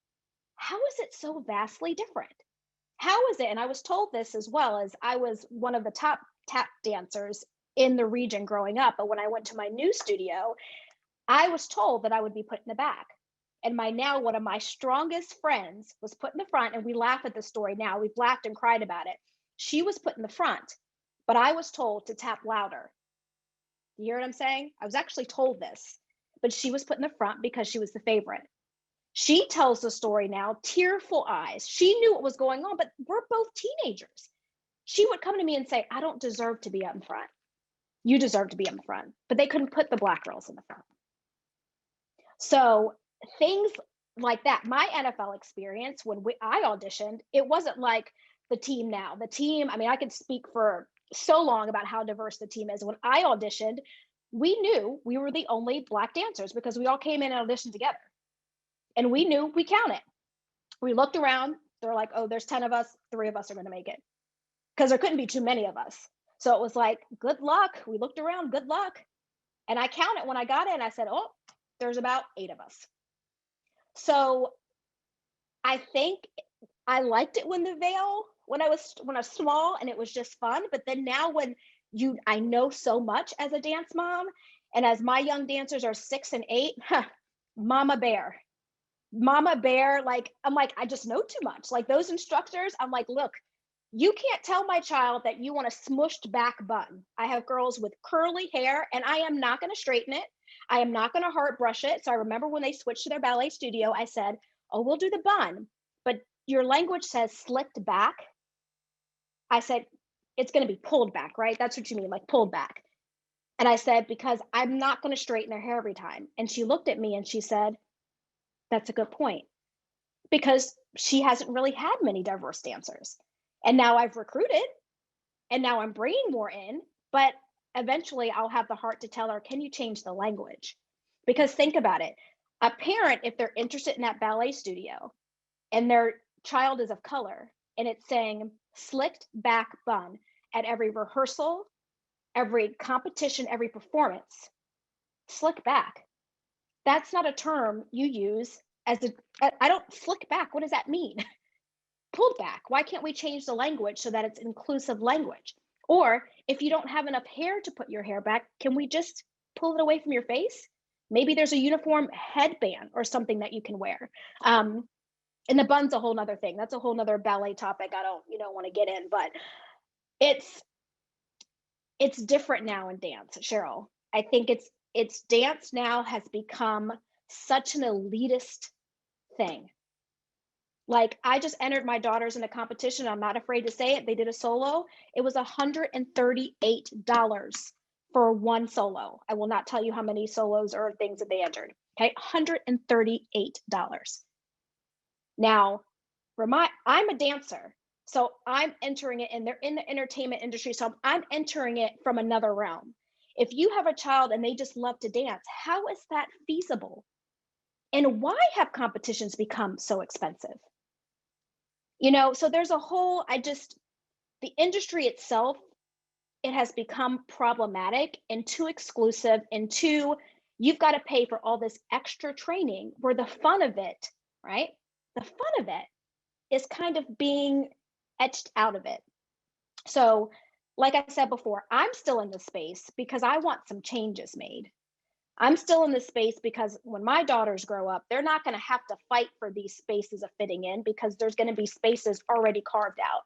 how is it so vastly different? How is it? And I was told this as well, as I was one of the top tap dancers in the region growing up. But when I went to my new studio, I was told that I would be put in the back. And one of my strongest friends was put in the front, and we laugh at the story now. We've laughed and cried about it. She was put in the front, but I was told to tap louder. You hear what I'm saying? I was actually told this, but she was put in the front because she was the favorite. She tells the story now, tearful eyes. She knew what was going on, but we're both teenagers. She would come to me and say, I don't deserve to be up in front. You deserve to be in the front. But they couldn't put the Black girls in the front. So things like that. My NFL experience, when I auditioned, it wasn't like the team now. The team, I mean, I could speak for so long about how diverse the team is. When I auditioned, we knew we were the only Black dancers because we all came in and auditioned together. And we knew, we counted. We looked around, they're like, oh, there's 10 of us, 3 of us are going to make it. Because there couldn't be too many of us. So it was like, good luck. We looked around, good luck. And I counted when I got in, I said, oh, there's about 8 of us. So I think I liked it when I was small, and it was just fun. But then now I know so much as a dance mom, and as my young dancers are 6 and 8, mama bear, like, I'm like, I just know too much. Like those instructors, I'm like, look, you can't tell my child that you want a smushed back bun. I have girls with curly hair, and I am not going to straighten it. I am not going to heart brush it. So I remember when they switched to their ballet studio, I said, oh, we'll do the bun, but your language says slicked back. I said, it's going to be pulled back, right? That's what you mean, like pulled back. And I said, because I'm not going to straighten their hair every time. And she looked at me and she said, that's a good point, because she hasn't really had many diverse dancers. And now I've recruited, and now I'm bringing more in, but eventually I'll have the heart to tell her, can you change the language? Because think about it. A parent, if they're interested in that ballet studio and their child is of color and it's saying slicked back bun, at every rehearsal, every competition, every performance. Slick back. That's not a term you use as I don't slick back. What does that mean? Pulled back. Why can't we change the language so that it's inclusive language? Or if you don't have enough hair to put your hair back, can we just pull it away from your face? Maybe there's a uniform headband or something that you can wear. And the bun's a whole nother thing. That's a whole nother ballet topic I don't, want to get in, but it's different now in dance, Cheryl. I think it's dance now has become such an elitist thing. Like, I just entered my daughters in a competition. I'm not afraid to say it. They did a solo. It was $138 for one solo. I will not tell you how many solos or things that they entered. Okay, $138. Now, I'm a dancer, so I'm entering it, and they're in the entertainment industry, so I'm entering it from another realm. If you have a child and they just love to dance, how is that feasible? And why have competitions become so expensive? So there's a whole, the industry itself, it has become problematic and too exclusive, and too, you've got to pay for all this extra training where the fun of it, right? The fun of it is kind of being etched out of it. So, like I said before, I'm still in this space because I want some changes made. I'm still in this space because when my daughters grow up, they're not going to have to fight for these spaces of fitting in, because there's going to be spaces already carved out.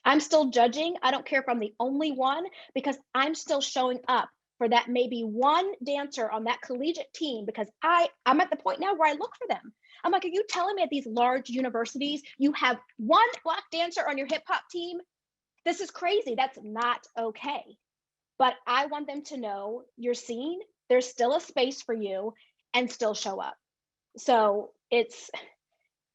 I'm still judging. I don't care if I'm the only one, because I'm still showing up for that maybe one dancer on that collegiate team, because I'm at the point now where I look for them. I'm like, are you telling me at these large universities you have one Black dancer on your hip hop team? This is crazy. That's not okay. But I want them to know you're seen. There's still a space for you, and still show up. So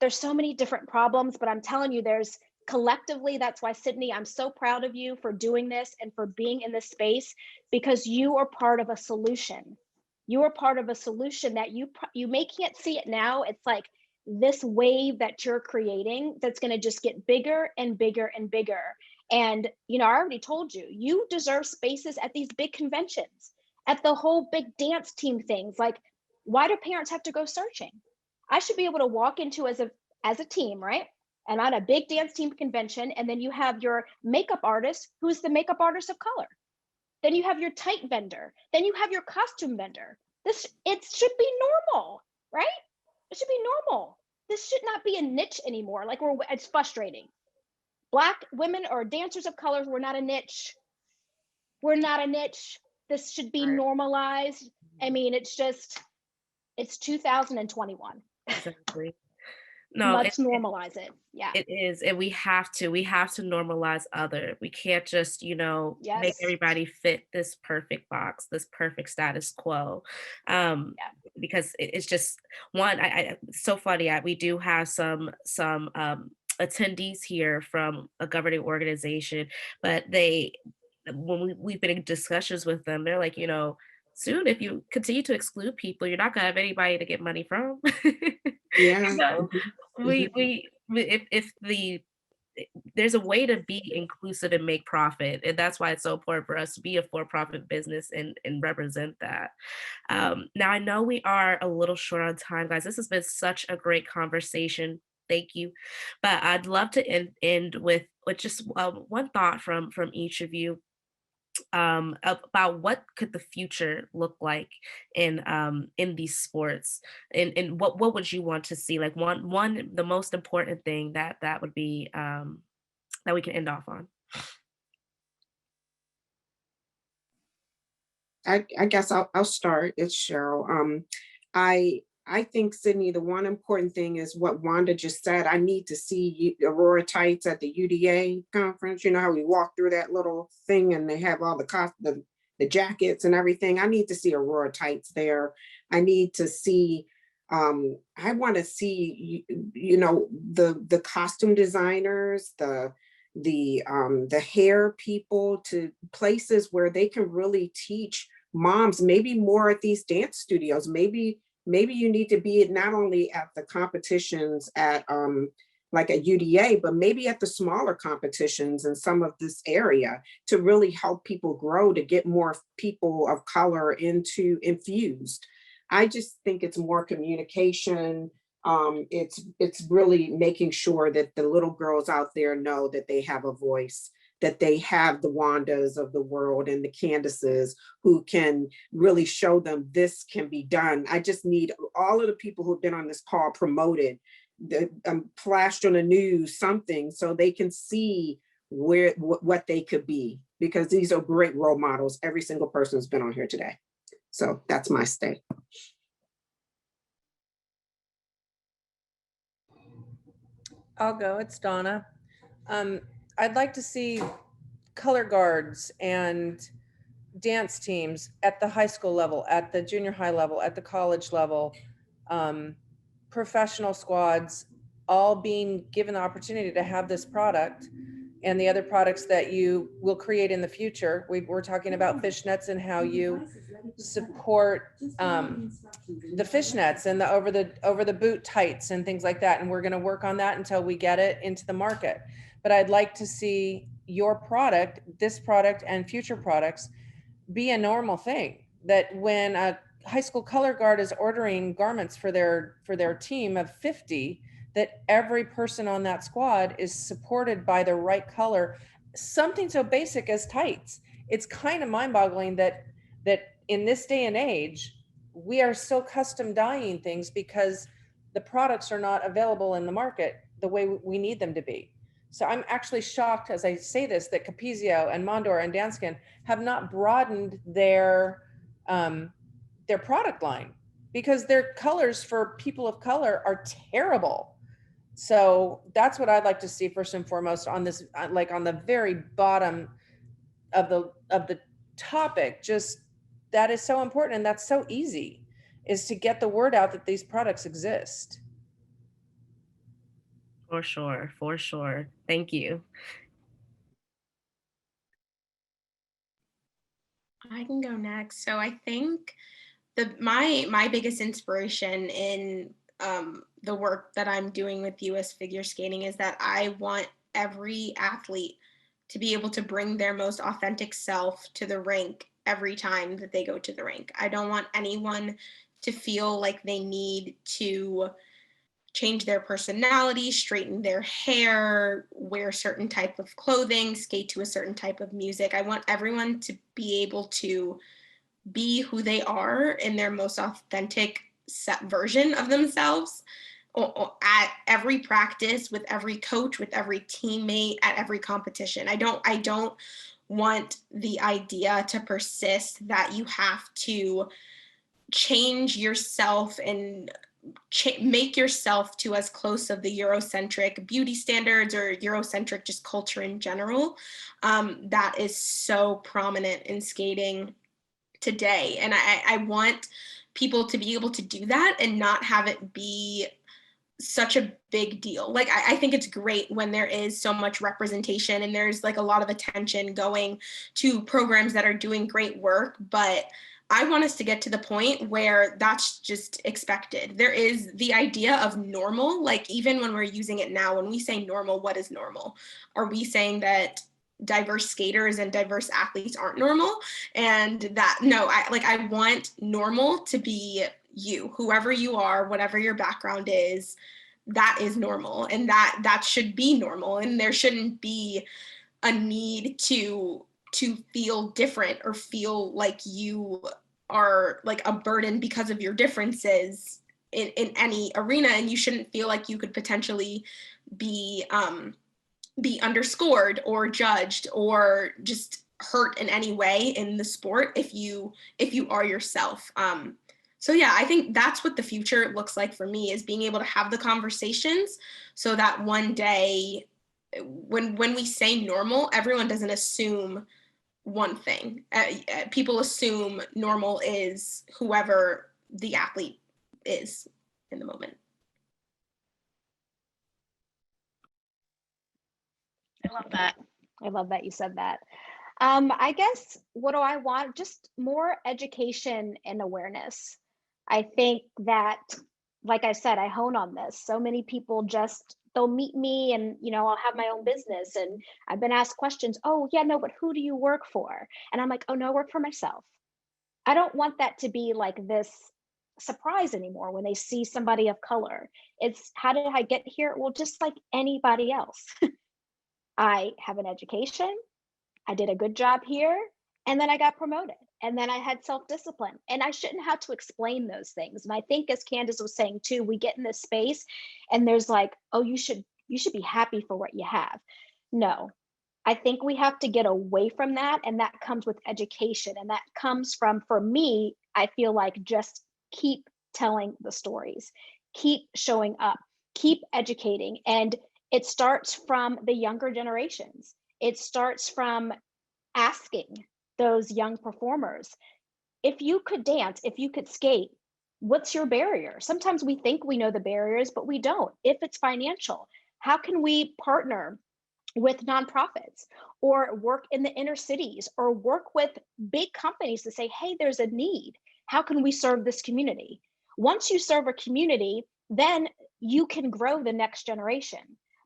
there's so many different problems, but I'm telling you, there's collectively, that's why, Sydney, I'm so proud of you for doing this and for being in this space, because you are part of a solution. You are part of a solution that you can't see it now. It's like this wave that you're creating that's going to just get bigger and bigger and bigger. And, I already told you, you deserve spaces at these big conventions, at the whole big dance team things. Like, why do parents have to go searching? I should be able to walk into as a team, right? And on a big dance team convention, and then you have your makeup artist, who's the makeup artist of color. Then you have your tight vendor. Then you have your costume vendor. It should be normal, right? It should be normal. This should not be a niche anymore. Like, it's frustrating. Black women or dancers of color, we're not a niche. We're not a niche. This should be normalized. I mean, it's 2021. Exactly. No, let's normalize it. Yeah, it is. And we have to normalize other. We can't just, make everybody fit this perfect box, this perfect status quo. Because it's just one, it's so funny. We do have some attendees here from a governing organization, but when we've been in discussions with them, they're like, soon, if you continue to exclude people, you're not gonna have anybody to get money from. Yeah. If there's a way to be inclusive and make profit, and that's why it's so important for us to be a for-profit business and represent that. Now, I know we are a little short on time, guys. This has been such a great conversation. Thank you. But I'd love to end with just one thought from each of you. About what could the future look like in these sports, and what would you want to see, like one the most important thing that would be that we can end off on. I guess I'll start. It's Cheryl. I think, Sydney, the one important thing is what Wanda just said. I need to see Aurora Tights at the UDA conference. You know how we walk through that little thing and they have all the jackets and everything. I need to see Aurora Tights there. I need to see, I want to see, the costume designers, the hair people, to places where they can really teach moms, maybe more at these dance studios. Maybe you need to be not only at the competitions at like a UDA, but maybe at the smaller competitions in some of this area to really help people grow, to get more people of color into infused. I just think it's more communication. It's really making sure that the little girls out there know that they have a voice, that they have the Wandas of the world and the Candaces who can really show them this can be done. I just need all of the people who've been on this call promoted, flashed on the news, something, so they can see what they could be, because these are great role models. Every single person who's been on here today. So that's my stay. I'll go. It's Donna. I'd like to see color guards and dance teams at the high school level, at the junior high level, at the college level, professional squads, all being given the opportunity to have this product and the other products that you will create in the future. We're talking about fishnets and how you support the fishnets and the over the boot tights and things like that. And we're going to work on that until we get it into the market. But I'd like to see your product, this product and future products be a normal thing, that when a high school color guard is ordering garments for their team of 50, that every person on that squad is supported by the right color, something so basic as tights. It's kind of mind-boggling that in this day and age, we are so custom dyeing things because the products are not available in the market the way we need them to be. So I'm actually shocked as I say this, that Capezio and Mondor and Danskin have not broadened their product line, because their colors for people of color are terrible. So that's what I'd like to see first and foremost on this, like on the very bottom of the topic. Just that is so important, and that's so easy, is to get the word out that these products exist. For sure, for sure. Thank you. I can go next. So I think my biggest inspiration in the work that I'm doing with US Figure Skating is that I want every athlete to be able to bring their most authentic self to the rink every time that they go to the rink. I don't want anyone to feel like they need to change their personality, straighten their hair, wear a certain type of clothing, skate to a certain type of music. I want everyone to be able to be who they are in their most authentic version of themselves at every practice, with every coach, with every teammate, at every competition. I don't want the idea to persist that you have to change yourself and make yourself to as close of the Eurocentric beauty standards or Eurocentric just culture in general. That is so prominent in skating today. And I want people to be able to do that and not have it be such a big deal. Like, I think it's great when there is so much representation and there's like a lot of attention going to programs that are doing great work, but I want us to get to the point where that's just expected. There is the idea of normal, like even when we're using it now, when we say normal, what is normal? Are we saying that diverse skaters and diverse athletes aren't normal? And that, no, I want normal to be you, whoever you are, whatever your background is, that is normal, and that should be normal, and there shouldn't be a need to feel different or feel like you are like a burden because of your differences in any arena, and you shouldn't feel like you could potentially be underscored or judged or just hurt in any way in the sport if you are yourself. So yeah, I think that's what the future looks like for me, is being able to have the conversations so that one day when we say normal, everyone doesn't assume one thing. People assume normal is whoever the athlete is in the moment. I love that. I love that you said that. I guess, what do I want? Just more education and awareness. I think that, like I said, I hone on this. So many people just they'll meet me and, I'll have my own business. And I've been asked questions. Oh, yeah, no, but who do you work for? And I'm like, oh, no, I work for myself. I don't want that to be like this surprise anymore when they see somebody of color. It's how did I get here? Well, just like anybody else. I have an education. I did a good job here. And then I got promoted. And then I had self-discipline. And I shouldn't have to explain those things. And I think, as Candace was saying too, we get in this space and there's like, oh, you should be happy for what you have. No, I think we have to get away from that. And that comes with education. And that comes from, for me, I feel like just keep telling the stories, keep showing up, keep educating. And it starts from the younger generations. It starts from asking those young performers, if you could dance, if you could skate, what's your barrier? Sometimes we think we know the barriers, but we don't. If it's financial, how can we partner with nonprofits or work in the inner cities or work with big companies to say, hey, there's a need. How can we serve this community? Once you serve a community, then you can grow the next generation.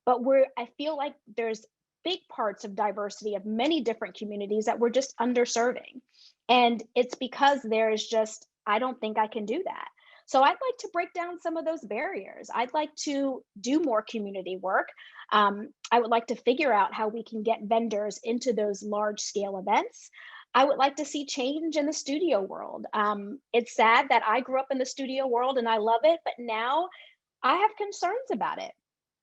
But I feel like there's big parts of diversity of many different communities that we're just underserving. And it's because there's just, I don't think I can do that. So I'd like to break down some of those barriers. I'd like to do more community work. I would like to figure out how we can get vendors into those large scale events. I would like to see change in the studio world. It's sad that I grew up in the studio world and I love it, but now I have concerns about it.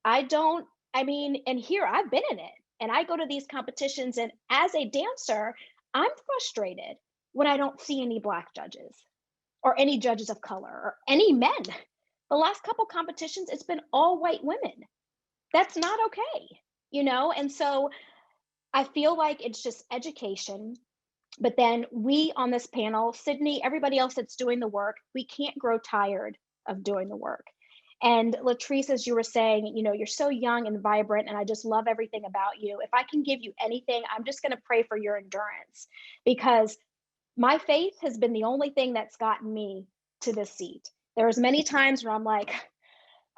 And here I've been in it. And I go to these competitions, and as a dancer, I'm frustrated when I don't see any Black judges or any judges of color or any men. The last couple competitions, it's been all white women. That's not okay, And so I feel like it's just education. But then we on this panel, Sydney, everybody else that's doing the work, we can't grow tired of doing the work. And Latrice, as you were saying, you're so young and vibrant, and I just love everything about you. If I can give you anything, I'm just going to pray for your endurance, because my faith has been the only thing that's gotten me to this seat. There's many times where I'm like,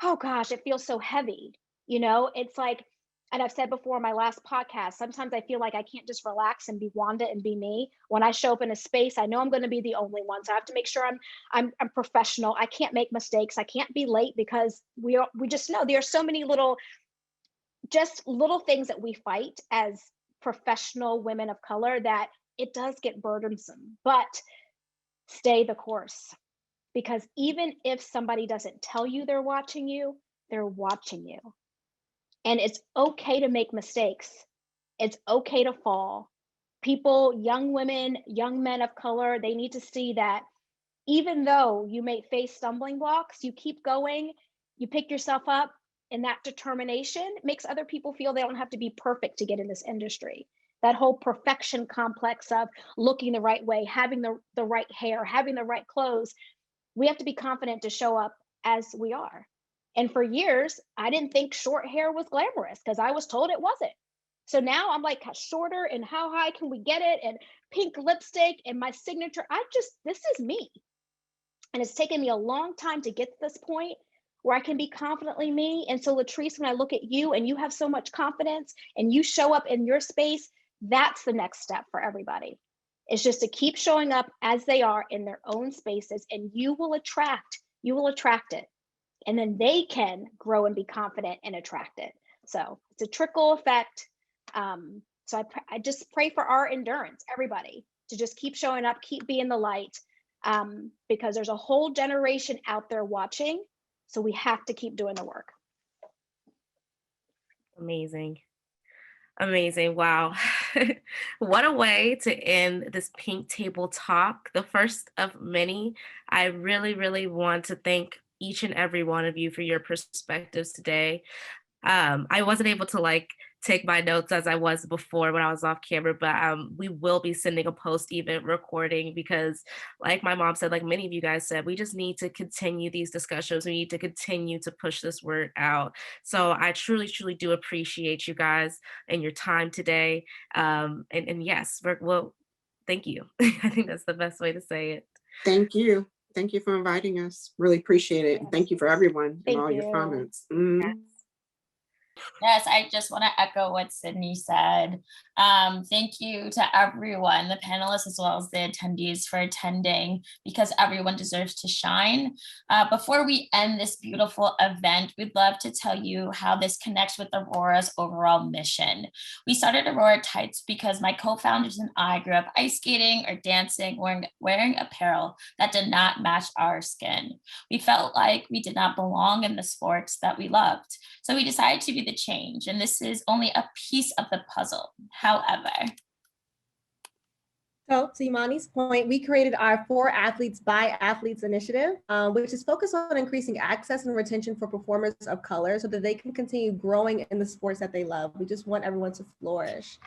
oh gosh, it feels so heavy. It's like, and I've said before in my last podcast, sometimes I feel like I can't just relax and be Wanda and be me. When I show up in a space, I know I'm going to be the only one. So I have to make sure I'm professional. I can't make mistakes. I can't be late, because we just know there are so many little things that we fight as professional women of color that it does get burdensome. But stay the course, because even if somebody doesn't tell you they're watching you, they're watching you. And it's okay to make mistakes. It's okay to fall. People, young women, young men of color, they need to see that even though you may face stumbling blocks, you keep going, you pick yourself up, and that determination makes other people feel they don't have to be perfect to get in this industry. That whole perfection complex of looking the right way, having the right hair, having the right clothes, we have to be confident to show up as we are. And for years, I didn't think short hair was glamorous because I was told it wasn't. So now I'm like, shorter, and how high can we get it? And pink lipstick and my signature. This is me. And it's taken me a long time to get to this point where I can be confidently me. And so Latrice, when I look at you and you have so much confidence and you show up in your space, that's the next step for everybody. It's just to keep showing up as they are in their own spaces, and you will attract it. And then they can grow and be confident and attract it. So it's a trickle effect. So I just pray for our endurance, everybody, to just keep showing up, keep being the light, because there's a whole generation out there watching. So we have to keep doing the work. Amazing. Wow. What a way to end this pink table talk, the first of many. I really, really want to thank each and every one of you for your perspectives today. I wasn't able to take my notes as I was before when I was off camera, but we will be sending a post-event recording, because like my mom said, like many of you guys said, we just need to continue these discussions. We need to continue to push this word out. So I truly, truly do appreciate you guys and your time today. And yes, thank you. I think that's the best way to say it. Thank you. Thank you for inviting us. Really appreciate it. And thank you for everyone and all your comments. Yes. Yes, I just want to echo what Sydney said. Thank you to everyone, the panelists as well as the attendees for attending, because everyone deserves to shine. Before we end this beautiful event, we'd love to tell you how this connects with Aurora's overall mission. We started Aurora Tights because my co-founders and I grew up ice skating or dancing, wearing apparel that did not match our skin. We felt like we did not belong in the sports that we loved. So we decided to be the change, and this is only a piece of the puzzle. However, So to Imani's point, we created our For Athletes by Athletes initiative, which is focused on increasing access and retention for performers of color so that they can continue growing in the sports that they love. We just want everyone to flourish.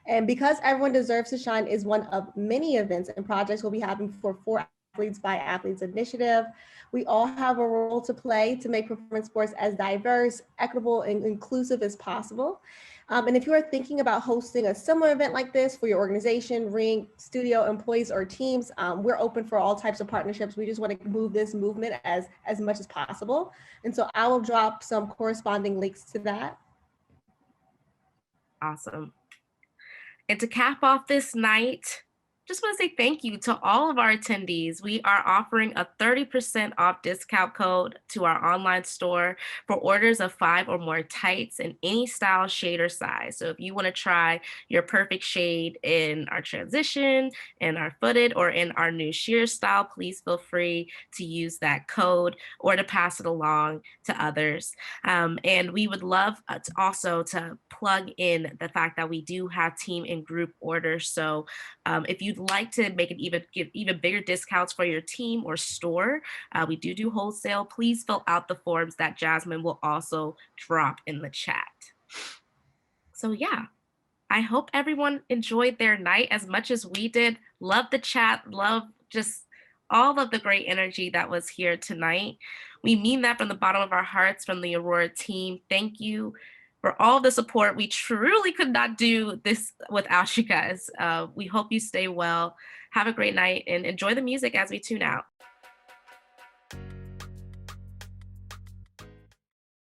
And because Everyone Deserves to Shine is one of many events and projects we'll be having for Athletes by Athletes initiative, we all have a role to play to make performance sports as diverse, equitable, and inclusive as possible. And if you are thinking about hosting a similar event like this for your organization, ring, studio, employees, or teams, we're open for all types of partnerships. We just want to move this movement as much as possible. And so I will drop some corresponding links to that. Awesome. And to cap off this night, just want to say thank you to all of our attendees. We are offering a 30% off discount code to our online store for orders of 5 or more tights in any style, shade, or size. So if you want to try your perfect shade in our transition, in our footed, or in our new sheer style, please feel free to use that code or to pass it along to others. And we would love to plug in the fact that we do have team and group orders. So if you'd like to give even bigger discounts for your team or store, we do wholesale. Please fill out the forms that Jasmine will also drop in the chat. So yeah, I hope everyone enjoyed their night as much as we did. Love the chat, love just all of the great energy that was here tonight. We mean that from the bottom of our hearts, from the Aurora team. Thank you for all the support. We truly could not do this without you guys. We hope you stay well. Have a great night and enjoy the music as we tune out.